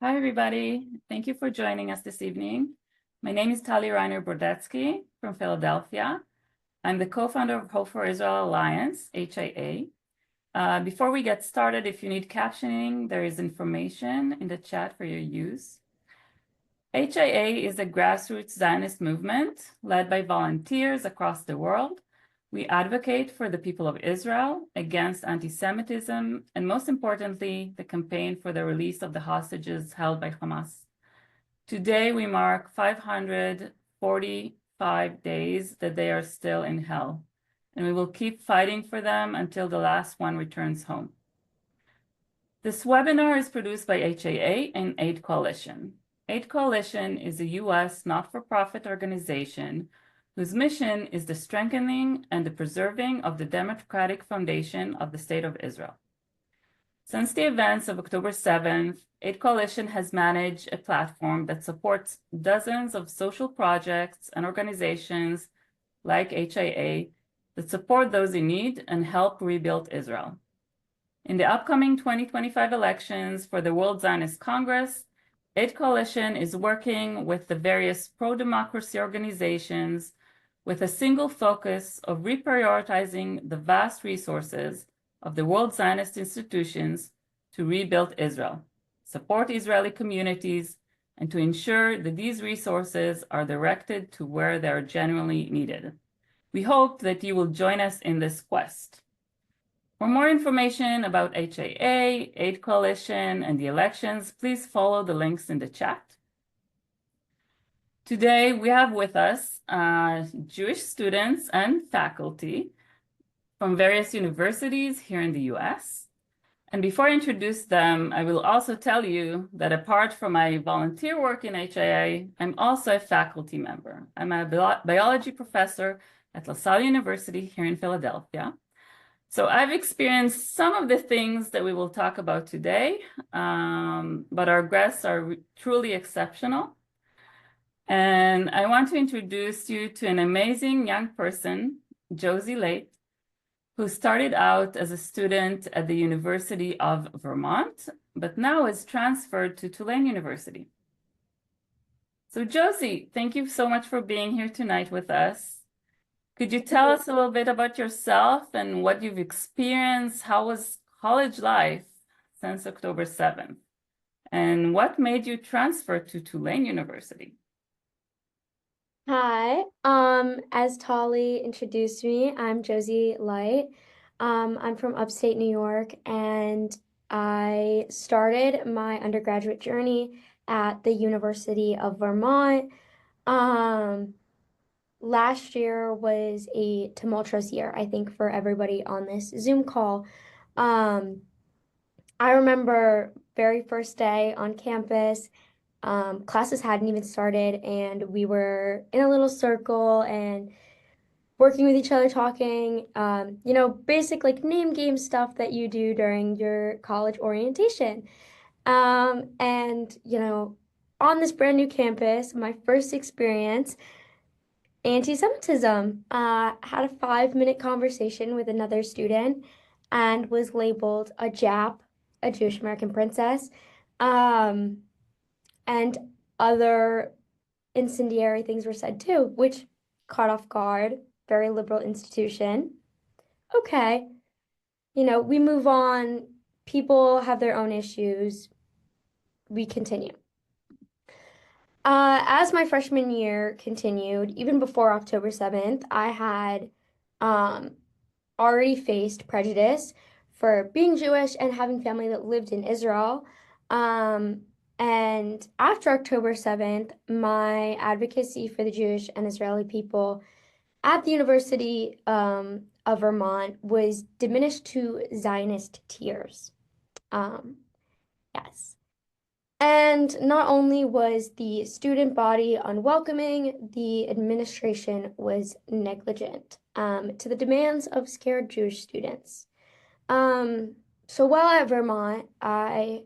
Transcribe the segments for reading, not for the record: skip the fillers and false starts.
Hi, everybody. Thank you for joining us this evening. My name is Tali Reiner-Brodetsky from Philadelphia. I'm the co-founder of Hope for Israel Alliance, HIA. Before we get started, if you need captioning, there is information in the chat for your use. HIA is a grassroots Zionist movement led by volunteers across the world. We advocate for the people of Israel against anti-Semitism, and most importantly, the campaign for the release of the hostages held by Hamas. Today, we mark 545 days that they are still in hell, and we will keep fighting for them until the last one returns home. This webinar is produced by HIA and Aid Coalition. Aid Coalition is a U.S. not-for-profit organization whose mission is the strengthening and the preserving of the democratic foundation of the State of Israel. Since the events of October 7th, Aid Coalition has managed a platform that supports dozens of social projects and organizations like HIA that support those in need and help rebuild Israel. In the upcoming 2025 elections for the World Zionist Congress, Aid Coalition is working with the various pro-democracy organizations with a single focus of reprioritizing the vast resources of the World Zionist institutions to rebuild Israel, support Israeli communities, and to ensure that these resources are directed to where they are genuinely needed. We hope that you will join us in this quest. For more information about HIA, Aid Coalition, and the elections, please follow the links in the chat. Today, we have with us Jewish students and faculty from various universities here in the US. And before I introduce them, I will also tell you that apart from my volunteer work in HIA, I'm also a faculty member. I'm a biology professor at LaSalle University here in Philadelphia. So I've experienced some of the things that we will talk about today, but our guests are truly exceptional. And I want to introduce you to an amazing young person, Josie Leit, who started out as a student at the University of Vermont, but now is transferred to Tulane University. So Josie, thank you so much for being here tonight with us. Could you tell us a little bit about yourself and what you've experienced? How was college life since October 7th? And what made you transfer to Tulane University? Hi, as Tali introduced me, I'm Josie Leit. I'm from upstate New York, and I started my undergraduate journey at the University of Vermont. Last year was a tumultuous year, I think, for everybody on this Zoom call. I remember very first day on campus. Classes hadn't even started, and we were in a little circle and working with each other, talking, basic like name game stuff that you do during your college orientation. And, on this brand new campus, my first experience, anti-Semitism. Had a 5-minute conversation with another student and was labeled a Jap, a Jewish American princess. And other incendiary things were said too, which caught off guard. Very liberal institution. Okay, we move on. People have their own issues. We continue. As my freshman year continued, even before October 7th, I had already faced prejudice for being Jewish and having family that lived in Israel. And after October 7th, my advocacy for the Jewish and Israeli people at the University of Vermont was diminished to Zionist tears. Yes. And not only was the student body unwelcoming, the administration was negligent to the demands of scared Jewish students. So while at Vermont, I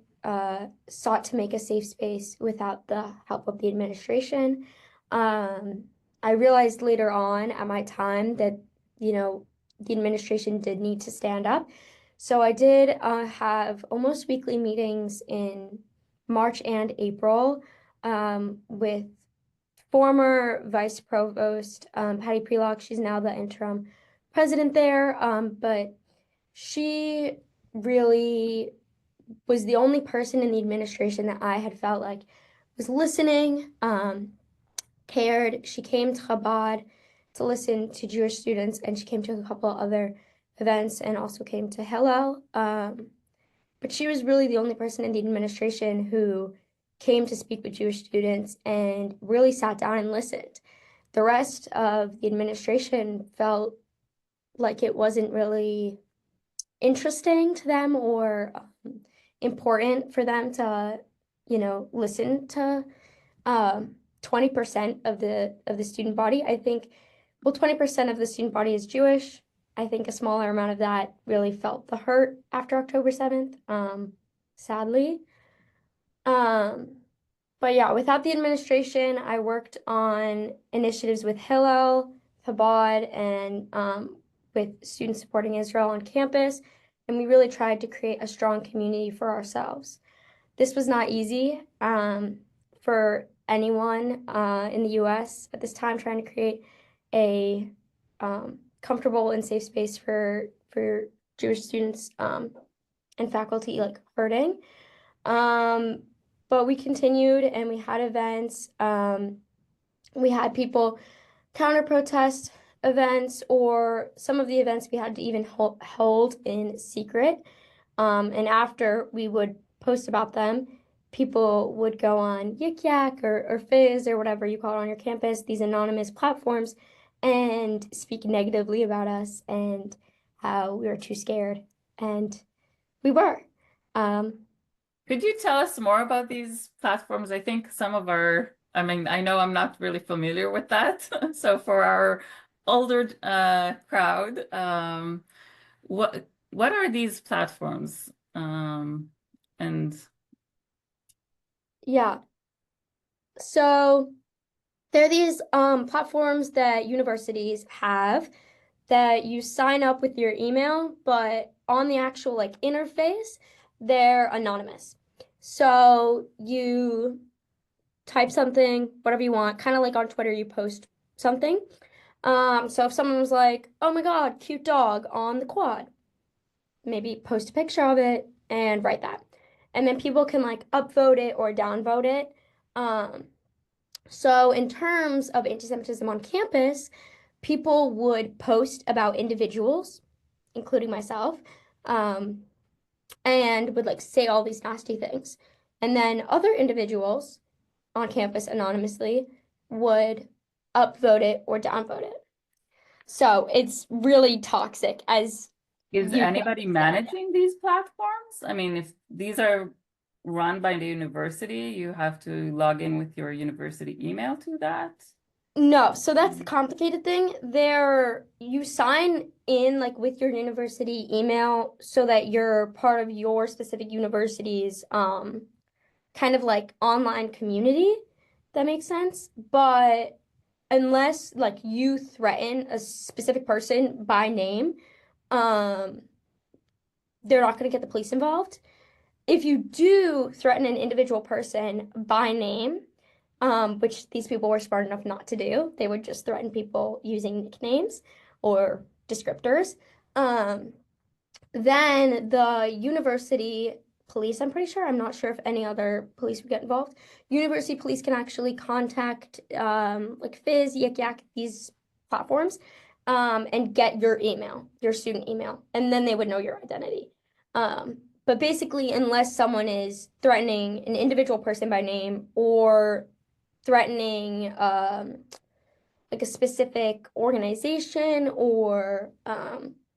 sought to make a safe space without the help of the administration. I realized later on at my time that, the administration did need to stand up. So I did have almost weekly meetings in March and April with former Vice Provost Patty Prelock. She's now the interim president there, but she really was the only person in the administration that I had felt like was listening, cared. She came to Chabad to listen to Jewish students, and she came to a couple other events and also came to Hillel. But she was really the only person in the administration who came to speak with Jewish students and really sat down and listened. The rest of the administration felt like it wasn't really interesting to them or important for them to, listen to 20% of the student body. I think, well, 20% of the student body is Jewish. I think a smaller amount of that really felt the hurt after October 7th, sadly. But yeah, without the administration, I worked on initiatives with Hillel, Chabad, and with students supporting Israel on campus, and we really tried to create a strong community for ourselves. This was not easy for anyone in the U.S. at this time trying to create a comfortable and safe space for Jewish students and faculty like hurting. But we continued and we had events. We had people counter protest events, or some of the events we had to even hold in secret. And after we would post about them, people would go on Yik Yak or Fizz or whatever you call it on your campus, these anonymous platforms, and speak negatively about us and how we were too scared. And we were. Could you tell us more about these platforms? I think I mean, I know I'm not really familiar with that. So for our older crowd, what are these platforms? And Yeah. So there are these platforms that universities have that you sign up with your email, but on the actual like interface, they're anonymous. So you type something, whatever you want, kind of like on Twitter, you post something. So if someone was like, "Oh my God, cute dog on the quad," maybe post a picture of it and write that. And then people can like upvote it or downvote it. Um, so in terms of anti-Semitism on campus, people would post about individuals, including myself, um, and would like say all these nasty things. And then other individuals on campus anonymously would upvote it or downvote it. So it's really toxic, as is you can anybody understand. managing these platforms? I mean, if these are run by the university, you have to log in with your university email to that. No, so that's the complicated thing. You sign in like with your university email so that you're part of your specific university's kind of like online community. That makes sense. But unless like you threaten a specific person by name, um, they're not going to get the police involved. If you do threaten an individual person by name, which these people were smart enough not to do, they would just threaten people using nicknames or descriptors. Um, then the university police, I'm pretty sure, I'm not sure if any other police would get involved. University police can actually contact like Fizz, Yik Yak, these platforms, and get your email, your student email, and then they would know your identity. But basically, unless someone is threatening an individual person by name or threatening like a specific organization or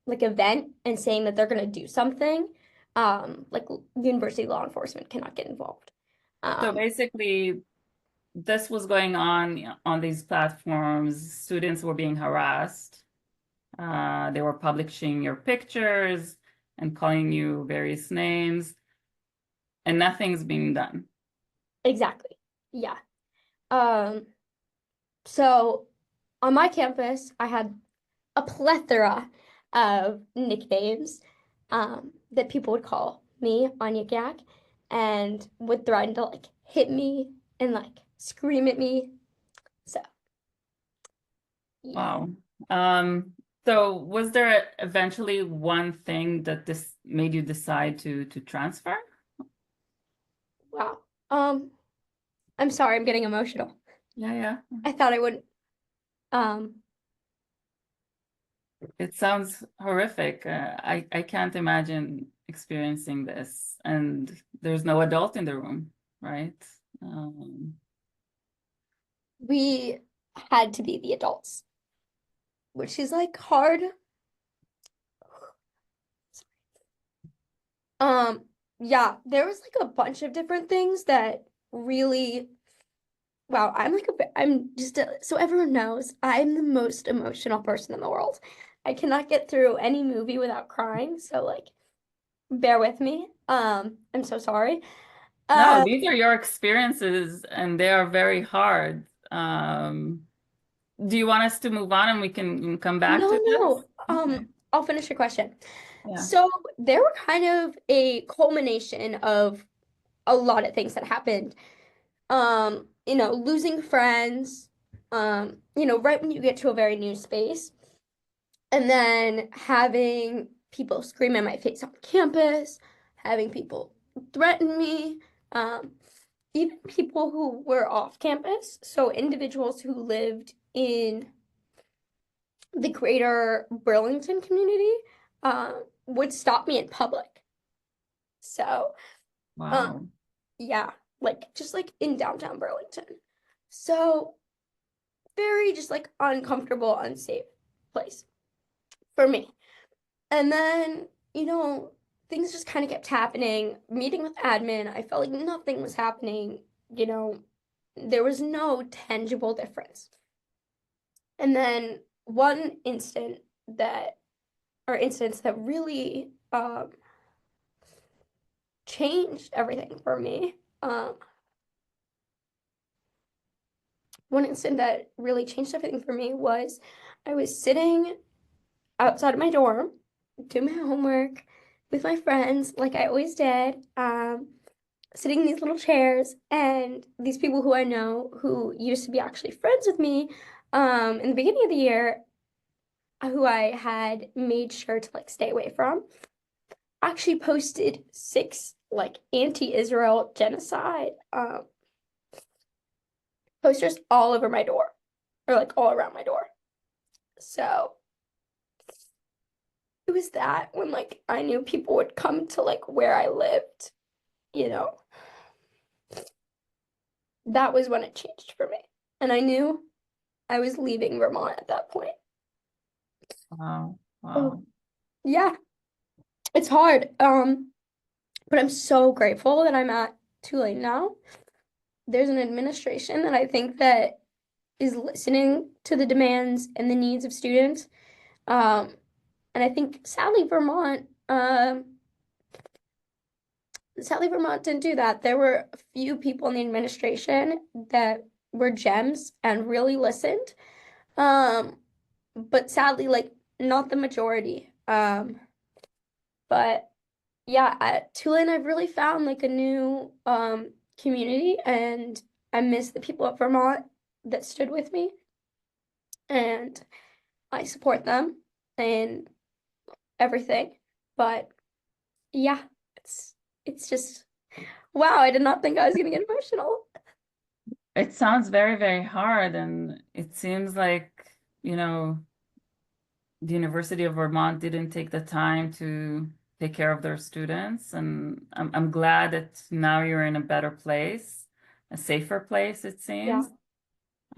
like event and saying that they're going to do something, like university law enforcement cannot get involved. So Um, basically, this was going on these platforms. Students were being harassed. They were publishing your pictures and calling you various names, and nothing's being done. exactly. Yeah. Um, so on my campus, I had a plethora of nicknames that people would call me on Yik Yak. and would threaten to like hit me and like scream at me. So yeah. Wow. So was there eventually one thing that this made you decide to transfer? Wow. I'm sorry, I'm getting emotional. Yeah, yeah. I thought I wouldn't. Um, It sounds horrific. I can't imagine experiencing this, and there's no adult in the room, right? Um, we had to be the adults, which is like hard. Yeah, there was like a bunch of different things that really, wow, I'm just so everyone knows I'm the most emotional person in the world. I cannot get through any movie without crying, so like bear with me. I'm so sorry. no, Uh, these are your experiences, and they are very hard. Do you want us to move on and we can come back no, to this? no. Okay. I'll finish your question. Yeah. So there were kind of a culmination of a lot of things that happened. Losing friends, right when you get to a very new space, and then having people scream in my face on campus, having people threaten me, um, even people who were off campus, so individuals who lived in the greater Burlington community, would stop me in public. So, um, Wow. yeah, like just like in downtown Burlington. So very just like uncomfortable, unsafe place for me. And then, things just kind of kept happening. Meeting with admin, I felt like nothing was happening. You know, there was no tangible difference. And then one instance that really changed everything for me. One incident that really changed everything for me was I was sitting outside of my dorm, doing my homework with my friends, like I always did, sitting in these little chairs, and these people who I know who used to be actually friends with me, in the beginning of the year, who I had made sure to like stay away from, actually posted 6 like anti-Israel genocide posters all over my door, or like all around my door. So it was that when like I knew people would come to like where I lived, you know, that was when it changed for me. And I knew I was leaving Vermont at that point. Wow. Oh, Wow. yeah, it's hard. But I'm so grateful that I'm at Tulane now. There's an administration that I think that is listening to the demands and the needs of students. Um, and I think sadly Vermont didn't do that. There were a few people in the administration that were gems and really listened. Um, but sadly, like not the majority. But yeah, at Tulane, I've really found like a new community, and I miss the people at Vermont that stood with me, and I support them and everything. But yeah, it's just wow, I did not think I was gonna get emotional. It sounds very, very hard, and it seems like, you know, the University of Vermont didn't take the time to take care of their students. And I'm glad that now you're in a better place, a safer place, it Yeah, seems.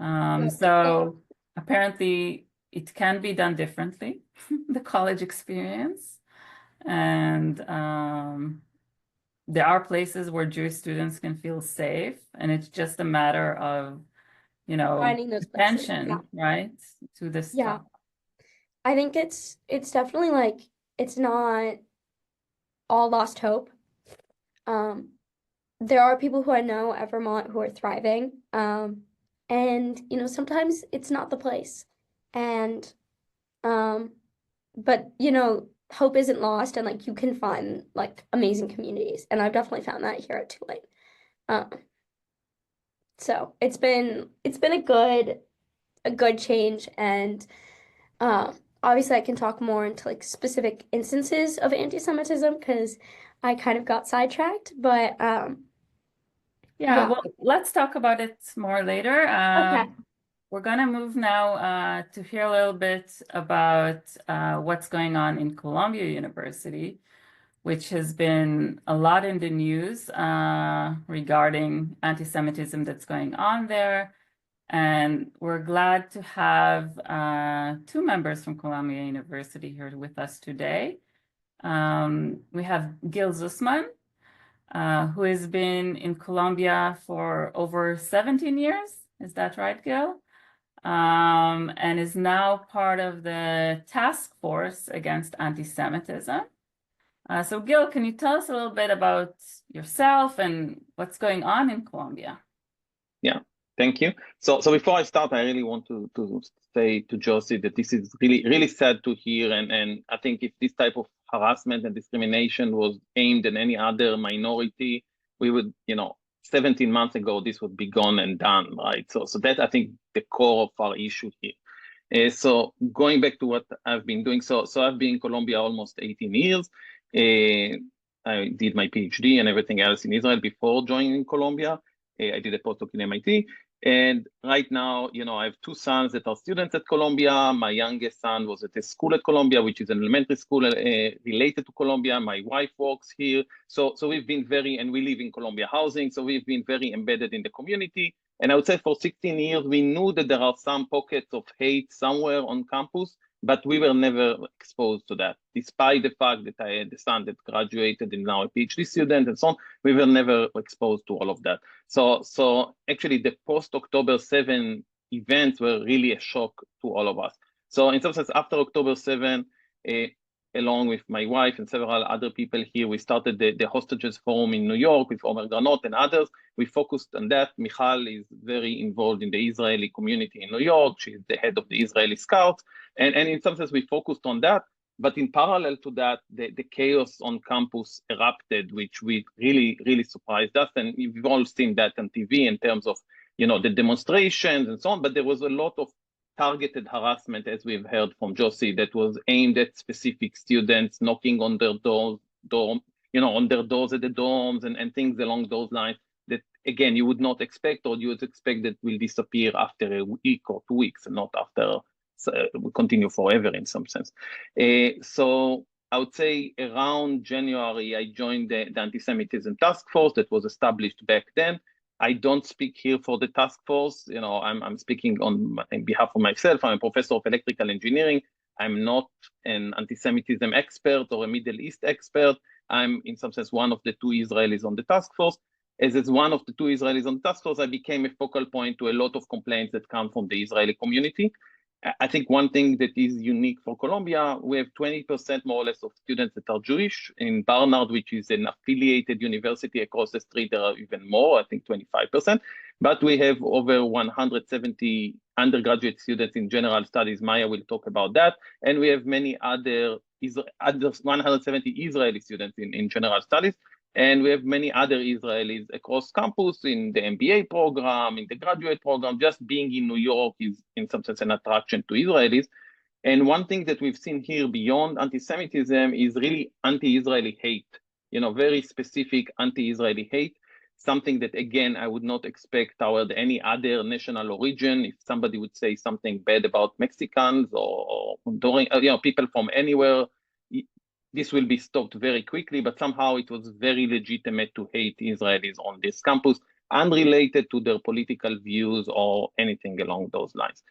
yeah, definitely. So apparently it can be done differently, the college experience. And there are places where Jewish students can feel safe, and it's just a matter of, Finding those places. Yeah, attention, right, to this yeah. stuff. I think it's definitely like it's not all lost hope. Um, there are people who I know at Vermont who are thriving. And sometimes it's not the place. And but hope isn't lost and like you can find like amazing communities. And I've definitely found that here at Tulane. Um, so it's been a good change, and obviously I can talk more into like specific instances of anti-Semitism because I kind of got sidetracked, but Yeah, yeah. well, let's talk about it more later. Okay. We're going to move now to hear a little bit about what's going on in Columbia University, which has been a lot in the news regarding anti-Semitism that's going on there. And we're glad to have two members from Columbia University here with us today. We have Gil Zussman, who has been in Columbia for over 17 years. Is that right, Gil? And is now part of the task force against anti-Semitism. So Gil, can you tell us a little bit about yourself and what's going on in Columbia? Yeah, thank you. So before I start, I really want to say to Josie that this is really sad to hear, and I think if this type of harassment and discrimination was aimed at any other minority, we would, 17 months ago, this would be gone and done, right? So that I think the core of our issue here. So going back to what I've been doing, so I've been in Colombia almost 18 years. I did my PhD and everything else in Israel before joining Colombia. I did a postdoc in MIT. And right now, I have two sons that are students at Columbia. My youngest son was at a school at Columbia, which is an elementary school related to Columbia. My wife works here. So we've been and we live in Columbia housing. So we've been very embedded in the community. And I would say for 16 years, we knew that there are some pockets of hate somewhere on campus, but we were never exposed to that, despite the fact that I had a son that graduated and now a PhD student and so on. We were never exposed to all of that. So actually, the post-October 7 events were really a shock to all of us. So in some sense, after October 7, along with my wife and several other people here, we started the Hostages Forum in New York with Omer Granot and others. We focused on that. Michal is very involved in the Israeli community in New York. She's the head of the Israeli Scouts. And in some sense, we focused on that. But in parallel to that, the chaos on campus erupted, which we really surprised us. And we've all seen that on TV in terms of, the demonstrations and so on. But there was a lot of targeted harassment, as we've heard from Josie, that was aimed at specific students, knocking on their doors, on their doors at the dorms and things along those lines that, again, you would not expect, or you would expect that will disappear after a week or 2 weeks and not after will continue forever in some sense. So I would say around January, I joined the anti-Semitism task force that was established back then. I don't speak here for the task force. I'm speaking on behalf of myself. I'm a professor of electrical engineering. I'm not an anti-Semitism expert or a Middle East expert. I'm, in some sense, one of the two Israelis on the task force. As one of the two Israelis on the task force, I became a focal point to a lot of complaints that come from the Israeli community. I think one thing that is unique for Colombia, we have 20% more or less of students that are Jewish. In Barnard, which is an affiliated university across the street, there are even more, I think 25%. But we have over 170 undergraduate students in general studies. Maya will talk about that. And we have many other 170 Israeli students in general studies. And we have many other Israelis across campus in the MBA program, in the graduate program. Just being in New York is, in some sense, an attraction to Israelis. And one thing that we've seen here beyond anti-Semitism is really anti-Israeli hate, very specific anti-Israeli hate, something that, again, I would not expect toward any other national origin. If somebody would say something bad about Mexicans or Honduran, people from anywhere, this will be stopped very quickly, but somehow it was very legitimate to hate Israelis on this campus, unrelated to their political views or anything along those lines.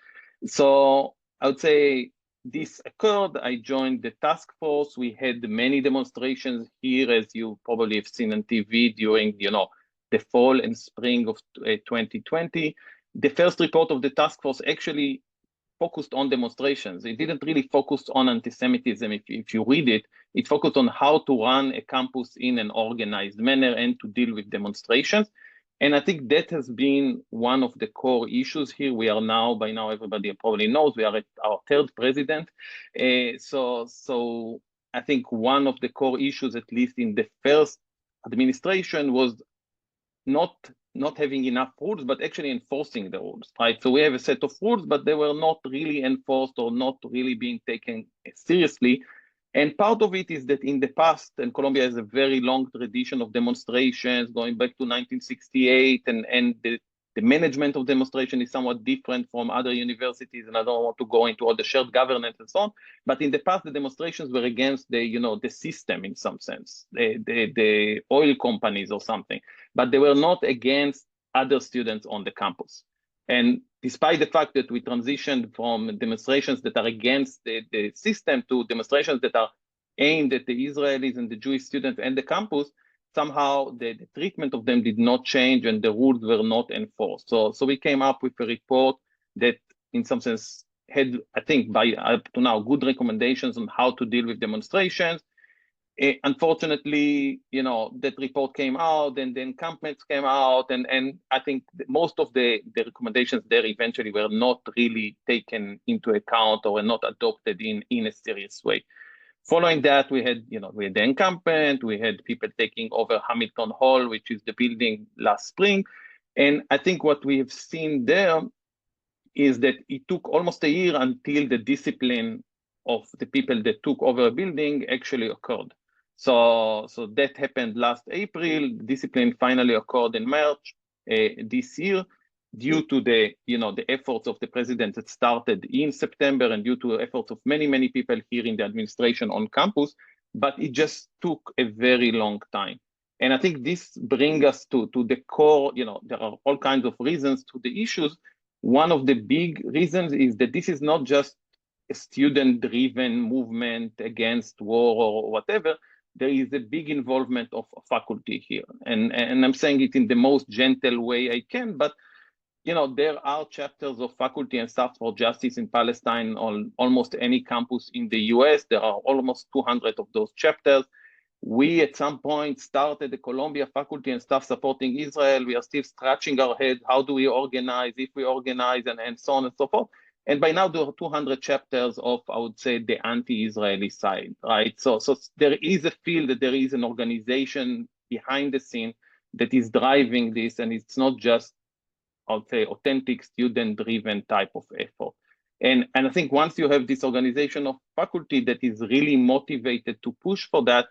So I would say this occurred. I joined the task force. We had many demonstrations here, as you probably have seen on TV during, the fall and spring of 2020. The first report of the task force actually focused on demonstrations. It didn't really focus on anti-Semitism. If you read it, it focused on how to run a campus in an organized manner and to deal with demonstrations. And I think that has been one of the core issues here. We are now, by now, everybody probably knows, we are at our third president. So I think one of the core issues, at least in the first administration, was not having enough rules, but actually enforcing the rules, right? So we have a set of rules, but they were not really enforced or not really being taken seriously. And part of it is that in the past, and Colombia has a very long tradition of demonstrations going back to 1968, and the management of demonstration is somewhat different from other universities, and I don't want to go into all the shared governance and so on. But in the past, the demonstrations were against the system in some sense, the oil companies or something, but they were not against other students on the campus. And despite the fact that we transitioned from demonstrations that are against the system to demonstrations that are aimed at the Israelis and the Jewish students and the campus, somehow the treatment of them did not change and the rules were not enforced. So we came up with a report that in some sense had, I think by up to now, good recommendations on how to deal with demonstrations. Unfortunately, that report came out and the encampments came out, and I think most of the recommendations there eventually were not really taken into account or were not adopted in a serious way. Following that, we had the encampment, we had people taking over Hamilton Hall, which is the building last spring. And I think what we have seen there is that it took almost a year until the discipline of the people that took over a building actually occurred. So that happened last April. Discipline finally occurred in March this year, due to the efforts of the president that started in September and due to efforts of many people here in the administration on campus, but it just took a very long time. And I think this brings us to the core, there are all kinds of reasons to the issues. One of the big reasons is that this is not just a student-driven movement against war or whatever. There is a big involvement of faculty here. And I'm saying it in the most gentle way I can, but there are chapters of faculty and staff for justice in Palestine on almost any campus in the US. There are almost 200 of those chapters. We, at some point, started the Columbia Faculty and Staff Supporting Israel. We are still scratching our head. How do we organize, if we organize, and so on and so forth. And by now, there are 200 chapters of, I would say, the anti-Israeli side, right? So there is a feel that there is an organization behind the scene that is driving this, and it's not just, I would say, authentic student-driven type of effort. And I think once you have this organization of faculty that is really motivated to push for that,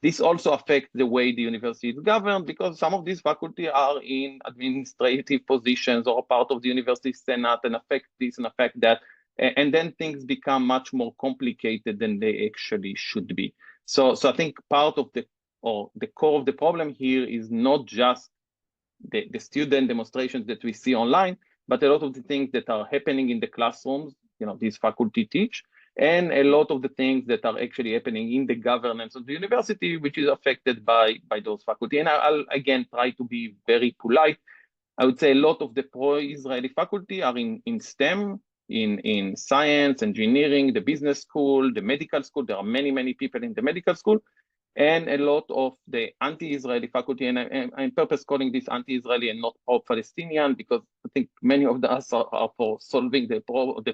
this also affects the way the university is governed, because some of these faculty are in administrative positions or part of the university senate and affect this and affect that. And then things become much more complicated than they actually should be. So I think part of the core of the problem here is not just the student demonstrations that we see online, but a lot of the things that are happening in the classrooms, these faculty teach, and a lot of the things that are actually happening in the governance of the university, which is affected by those faculty. And I'll again try to be very polite. I would say a lot of the pro-Israeli faculty are in STEM, in science, engineering, the business school, the medical school. There are many people in the medical school. And a lot of the anti-Israeli faculty, and I'm purpose calling this anti-Israeli and not pro-Palestinian, because I think many of us are for solving the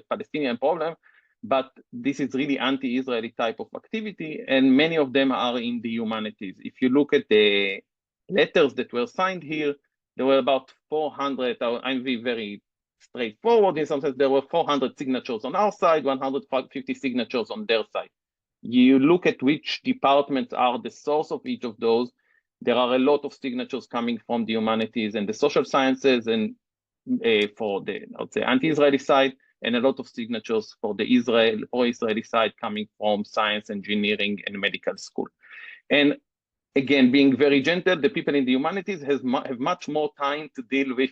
Palestinian problem, but this is really anti-Israeli type of activity, and many of them are in the humanities. If you look at the letters that were signed here, there were about 400, I'm being very straightforward in some sense, there were 400 signatures on our side, 150 signatures on their side. You look at which departments are the source of each of those, there are a lot of signatures coming from the humanities and the social sciences, and for the, I would say, anti-Israeli side, and a lot of signatures for the pro-Israeli side coming from science, engineering, and medical school. And again, being very gentle, the people in the humanities have much more time to deal with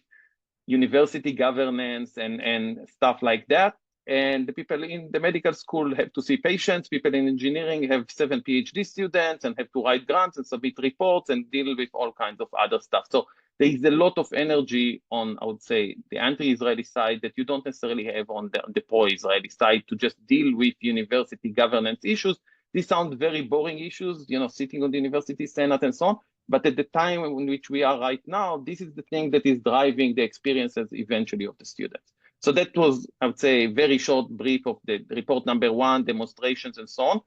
university governance and stuff like that. And the people in the medical school have to see patients. People in engineering have 7 PhD students and have to write grants and submit reports and deal with all kinds of other stuff. So there is a lot of energy on, I would say, the anti-Israeli side that you don't necessarily have on the pro-Israeli side to just deal with university governance issues. These sound very boring issues, sitting on the university senate and so on. But at the time in which we are right now, this is the thing that is driving the experiences eventually of the students. So that was, I would say, a very short brief of the report number 1, demonstrations and so on.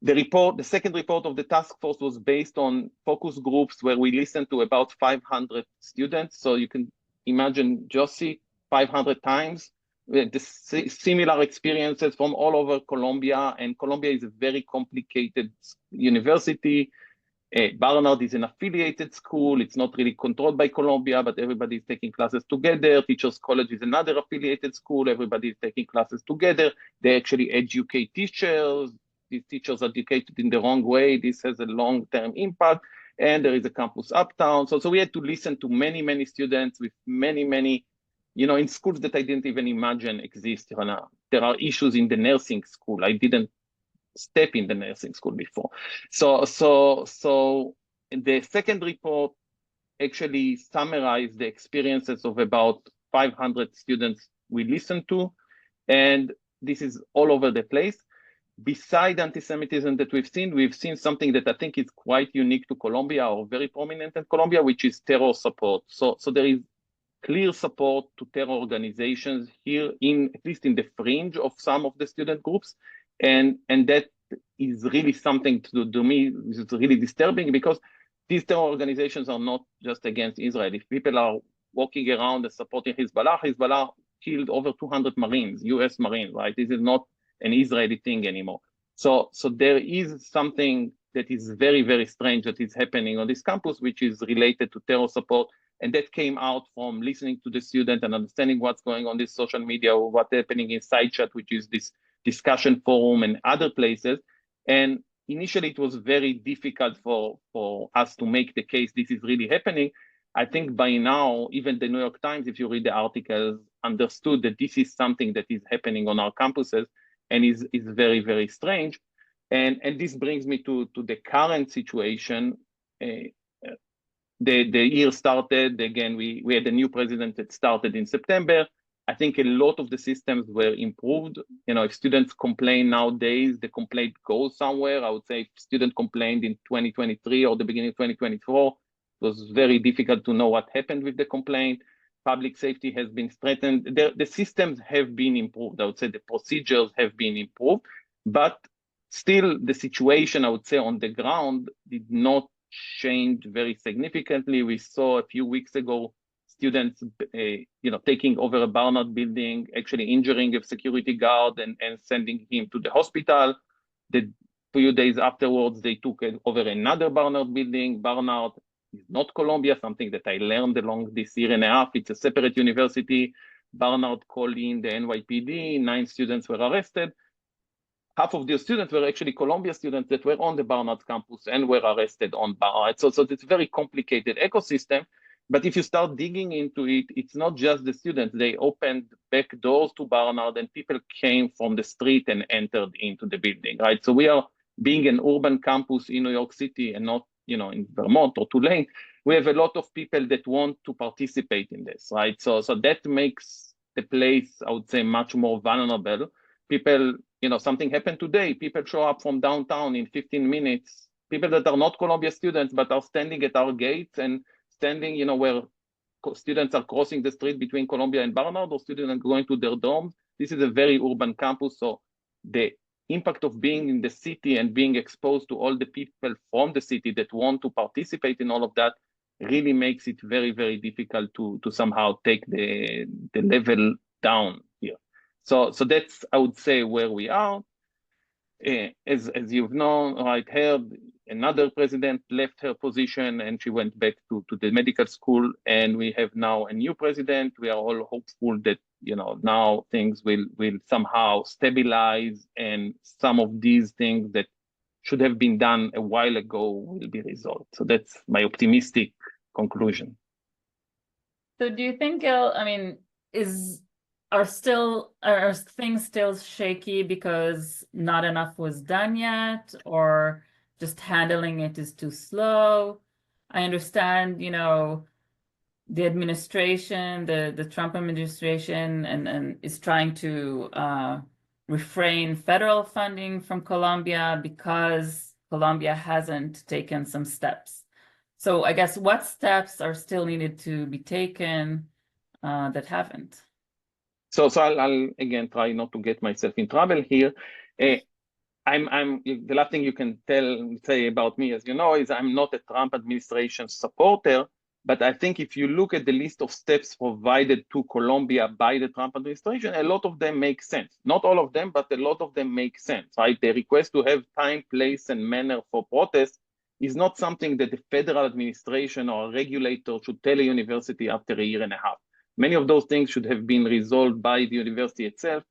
The second report of the task force was based on focus groups where we listened to about 500 students. So you can imagine Josie 500 times with the similar experiences from all over Colombia. And Colombia is a very complicated university. Barnard is an affiliated school. It's not really controlled by Colombia, but everybody is taking classes together. Teachers College is another affiliated school. Everybody is taking classes together. They actually educate teachers. These teachers are educated in the wrong way. This has a long-term impact. And there is a campus uptown. So we had to listen to many, many students with many, in schools that I didn't even imagine exist. There are issues in the nursing school. I didn't step in the nursing school before. So the second report actually summarized the experiences of about 500 students we listened to. And this is all over the place. Beside anti-Semitism that we've seen something that I think is quite unique to Colombia or very prominent in Colombia, which is terror support. So there is clear support to terror organizations here, at least in the fringe of some of the student groups. And that is really something to me, it's really disturbing, because these terror organizations are not just against Israel. If people are walking around and supporting Hezbollah killed over 200 Marines, US Marines, right? This is not an Israeli thing anymore. So there is something that is very, very strange that is happening on this campus, which is related to terror support. And that came out from listening to the student and understanding what's going on this social media, or what's happening in SideChat, which is this discussion forum, and other places. And initially it was very difficult for us to make the case this is really happening. I think by now, even the New York Times, if you read the articles, understood that this is something that is happening on our campuses and is very, very strange. And this brings me to the current situation. The year started, again, we had a new president that started in September. I think a lot of the systems were improved. If students complain nowadays, the complaint goes somewhere. I would say if student complained in 2023 or the beginning of 2024, it was very difficult to know what happened with the complaint. Public safety has been strengthened. The systems have been improved. I would say the procedures have been improved, but still the situation, I would say, on the ground did not change very significantly. We saw a few weeks ago students, taking over a Barnard building, actually injuring a security guard and sending him to the hospital. The few days afterwards, they took over another Barnard building. Barnard is not Columbia, something that I learned along this year and a half. It's a separate university. Barnard called in the NYPD, 9 students were arrested. Half of the students were actually Columbia students that were on the Barnard campus and were arrested on Barnard. So it's a very complicated ecosystem. But if you start digging into it, it's not just the students. They opened back doors to Barnard and people came from the street and entered into the building, right? So we are, being an urban campus in New York City and not, in Vermont or Tulane, we have a lot of people that want to participate in this, right? So that makes the place, I would say, much more vulnerable. People, something happened today. People show up from downtown in 15 minutes. People that are not Columbia students, but are standing at our gates and standing, where students are crossing the street between Columbia and Barnard, or students are going to their dorms. This is a very urban campus. So the impact of being in the city and being exposed to all the people from the city that want to participate in all of that really makes it very, very difficult to somehow take the level down here. So that's, I would say, where we are. As you've known, right, another president left her position and she went back to the medical school, and we have now a new president. We are all hopeful that now things will somehow stabilize, and some of these things that should have been done a while ago will be resolved. So that's my optimistic conclusion. So do you think, are things still shaky because not enough was done yet, or just handling it is too slow? I understand, the administration, the Trump administration, and is trying to refrain federal funding from Columbia because Columbia hasn't taken some steps. So I guess what steps are still needed to be taken that haven't? So I'll again try not to get myself in trouble here. the last thing you can say about me, as you know, is I'm not a Trump administration supporter. But I think if you look at the list of steps provided to Colombia by the Trump administration, a lot of them make sense. Not all of them, but a lot of them make sense, right? The request to have time, place, and manner for protest is not something that the federal administration or a regulator should tell a university after a year and a half. Many of those things should have been resolved by the university itself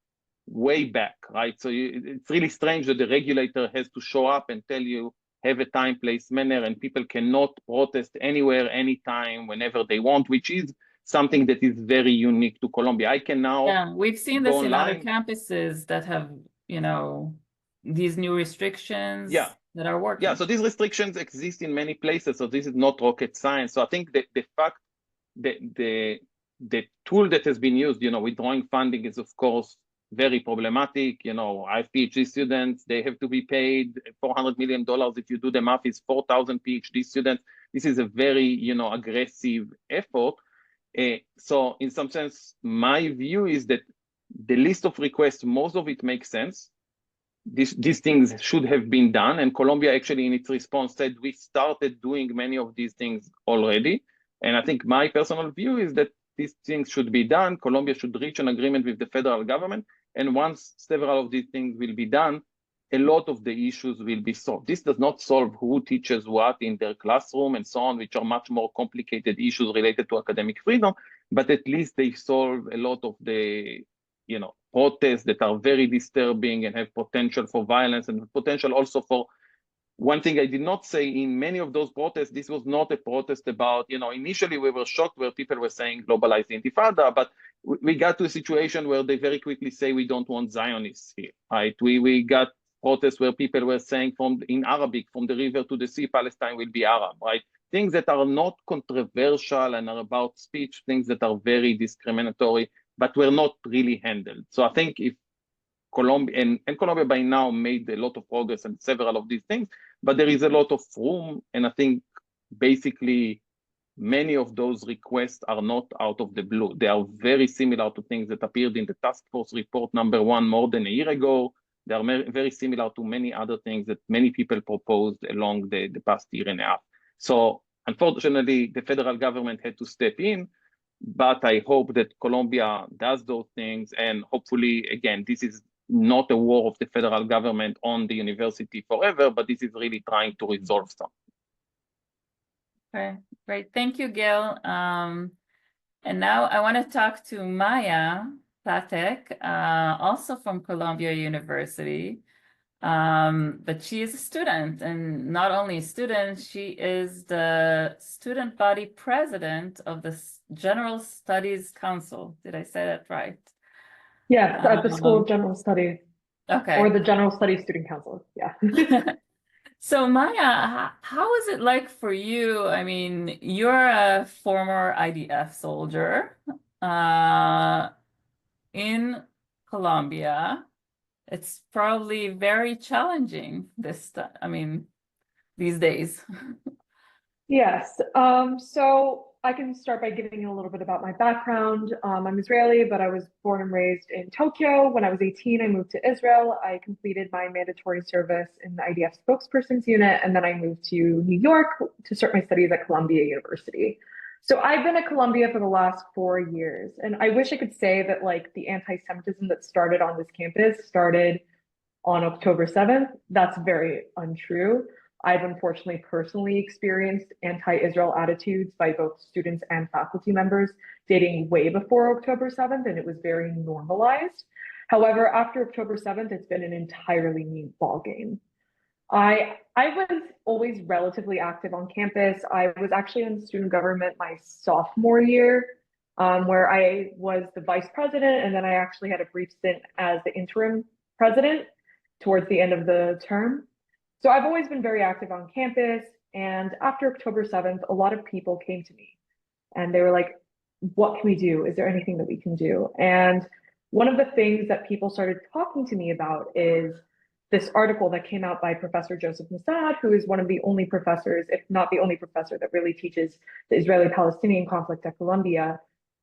way back, right? So it's really strange that the regulator has to show up and tell you, have a time, place, manner, and people cannot protest anywhere, anytime, whenever they want, which is something that is very unique to Colombia. I can now Yeah, we've seen go this in other online. campuses that have, you know, these new restrictions Yeah. that are working. Yeah, so these restrictions exist in many places, so this is not rocket science. So I think that the fact that the tool that has been used, you know, withdrawing funding is, of course, very problematic. You know, I have PhD students, they have to be paid $400 million. If you do the math, is 4,000 PhD students. This is a very, you know, aggressive effort. So in some sense, my view is that the list of requests, most of it makes sense. These things should have been done. And Colombia actually in its response said, we started doing many of these things already. And I think my personal view is that these things should be done. Colombia should reach an agreement with the federal government. And once several of these things will be done, a lot of the issues will be solved. This does not solve who teaches what in their classroom and so on, which are much more complicated issues related to academic freedom, but at least they solve a lot of the, you know, protests that are very disturbing and have potential for violence and potential also for. One thing I did not say, in many of those protests, this was not a protest about, you know, initially we were shocked where people were saying globalize the intifada, but we got to a situation where they very quickly say we don't want Zionists here, right? We got protests where people were saying in Arabic, from the river to the sea, Palestine will be Arab, right? Things that are not controversial and are about speech, things that are very discriminatory, but were not really handled. So I think if Colombia, and Colombia by now made a lot of progress in several of these things, but there is a lot of room. And I think basically many of those requests are not out of the blue. They are very similar to things that appeared in the task force report #1 more than a year ago. They are very similar to many other things that many people proposed along the past year and a half. So unfortunately, the federal government had to step in, but I hope that Colombia does those things. And hopefully, again, this is not a war of the federal government on the university forever, but this is really trying to resolve something. Okay, great. Thank you, Gil. And now I want to talk to Maya Platek, also from Columbia University. But she is a student, and not only a student, she is the student body president of the General Studies Council. Did I say that right? Yeah, at the School of General Studies. Okay. Or the General Studies Student Council, yeah. So Maya, how is it like for you? I mean, you're a former IDF soldier in Colombia. It's probably very challenging these days. Yes, so I can start by giving you a little bit about my background. I'm Israeli, but I was born and raised in Tokyo. When I was 18, I moved to Israel. I completed my mandatory service in the IDF Spokesperson Unit, and then I moved to New York to start my studies at Columbia University. So I've been at Columbia for the last 4 years, and I wish I could say that like the anti-Semitism that started on this campus started on October 7th. That's very untrue. I've unfortunately personally experienced anti-Israel attitudes by both students and faculty members dating way before October 7th, and it was very normalized. However, after October 7th, it's been an entirely new ballgame. I was always relatively active on campus. I was actually in student government my sophomore year, where I was the vice president, and then I actually had a brief stint as the interim president towards the end of the term. So I've always been very active on campus. And after October 7th, a lot of people came to me and they were like, what can we do? Is there anything that we can do? And one of the things that people started talking to me about is this article that came out by Professor Joseph Mossad, who is one of the only professors, if not the only professor, that really teaches the Israeli-Palestinian conflict at Columbia,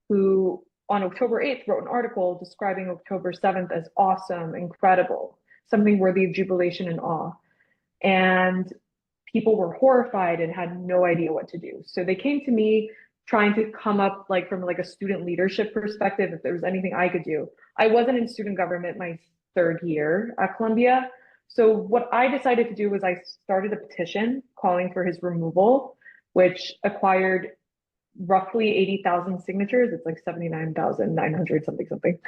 who on October 8th wrote an article describing October 7th as awesome, incredible. something worthy of jubilation and awe. And people were horrified and had no idea what to do. So they came to me trying to come up like from like a student leadership perspective, if there was anything I could do. I wasn't in student government my third year at Columbia. So what I decided to do was I started a petition calling for his removal, which acquired roughly 80,000 signatures. It's like 79,900 something.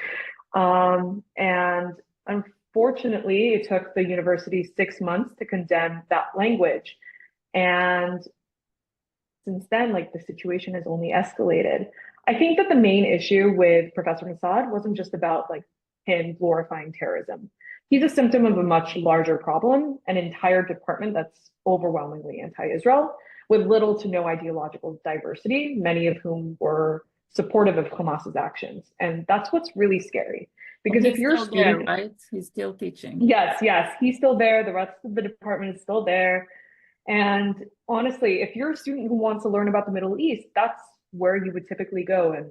And unfortunately, it took the university 6 months to condemn that language. And since then, like the situation has only escalated. I think that the main issue with Professor Mossad wasn't just about like him glorifying terrorism. He's a symptom of a much larger problem, an entire department that's overwhelmingly anti-Israel, with little to no ideological diversity, many of whom were supportive of Hamas's actions. And that's what's really scary. Because if you're a student, right? He's still teaching. Yes, he's still there. The rest of the department is still there. And honestly, if you're a student who wants to learn about the Middle East, that's where you would typically go. And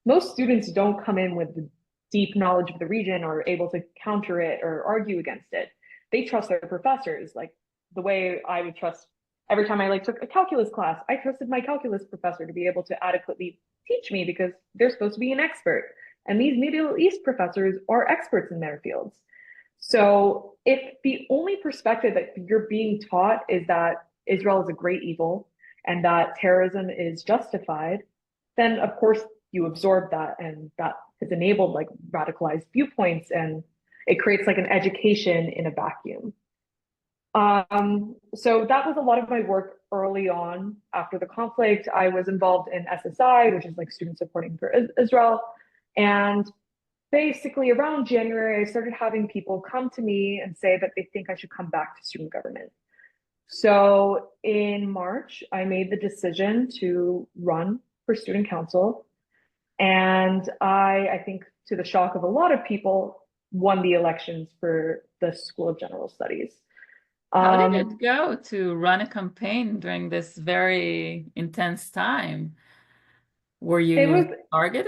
most students don't come in with the deep knowledge of the region or able to counter it or argue against it. They trust their professors, like the way I would trust every time I like took a calculus class. I trusted my calculus professor to be able to adequately teach me because they're supposed to be an expert. And these Middle East professors are experts in their fields. So if the only perspective that you're being taught is that Israel is a great evil and that terrorism is justified, then of course you absorb that, and that has enabled like radicalized viewpoints, and it creates like an education in a vacuum. So that was a lot of my work early on after the conflict. I was involved in SSI, which is like Student Supporting for Israel. And basically around January, I started having people come to me and say that they think I should come back to student government. So in March, I made the decision to run for student council. And I think to the shock of a lot of people, won the elections for the School of General Studies. How did it go to run a campaign during this very intense time? Were you targeted?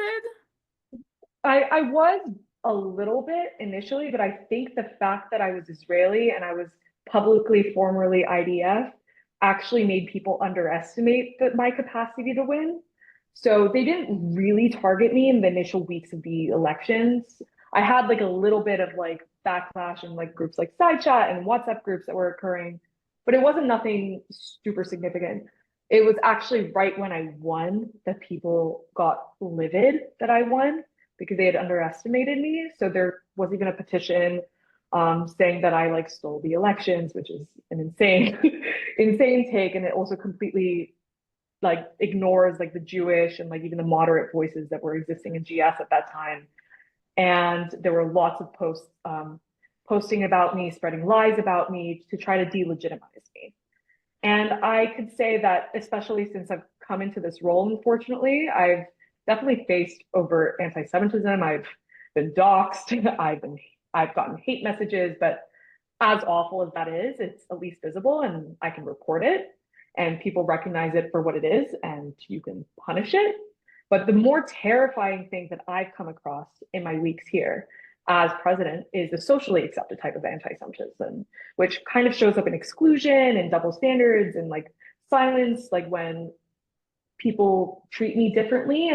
I was a little bit initially, but I think the fact that I was Israeli and I was publicly formerly IDF actually made people underestimate my capacity to win. So they didn't really target me in the initial weeks of the elections. I had like a little bit of like backlash in like groups like SideChat and WhatsApp groups that were occurring, but it wasn't nothing super significant. It was actually right when I won that people got livid that I won, because they had underestimated me. So there was even a petition saying that I like stole the elections, which is an insane, insane take. And it also completely like ignores like the Jewish and like even the moderate voices that were existing in GS at that time. And there were lots of posts posting about me, spreading lies about me to try to delegitimize me. And I could say that, especially since I've come into this role, unfortunately, I've definitely faced over anti-Semitism. I've been doxxed. I've gotten hate messages, but as awful as that is, it's at least visible and I can report it and people recognize it for what it is and you can punish it. But the more terrifying thing that I've come across in my weeks here as president is the socially accepted type of anti-Semitism, which kind of shows up in exclusion and double standards and like silence, like when people treat me differently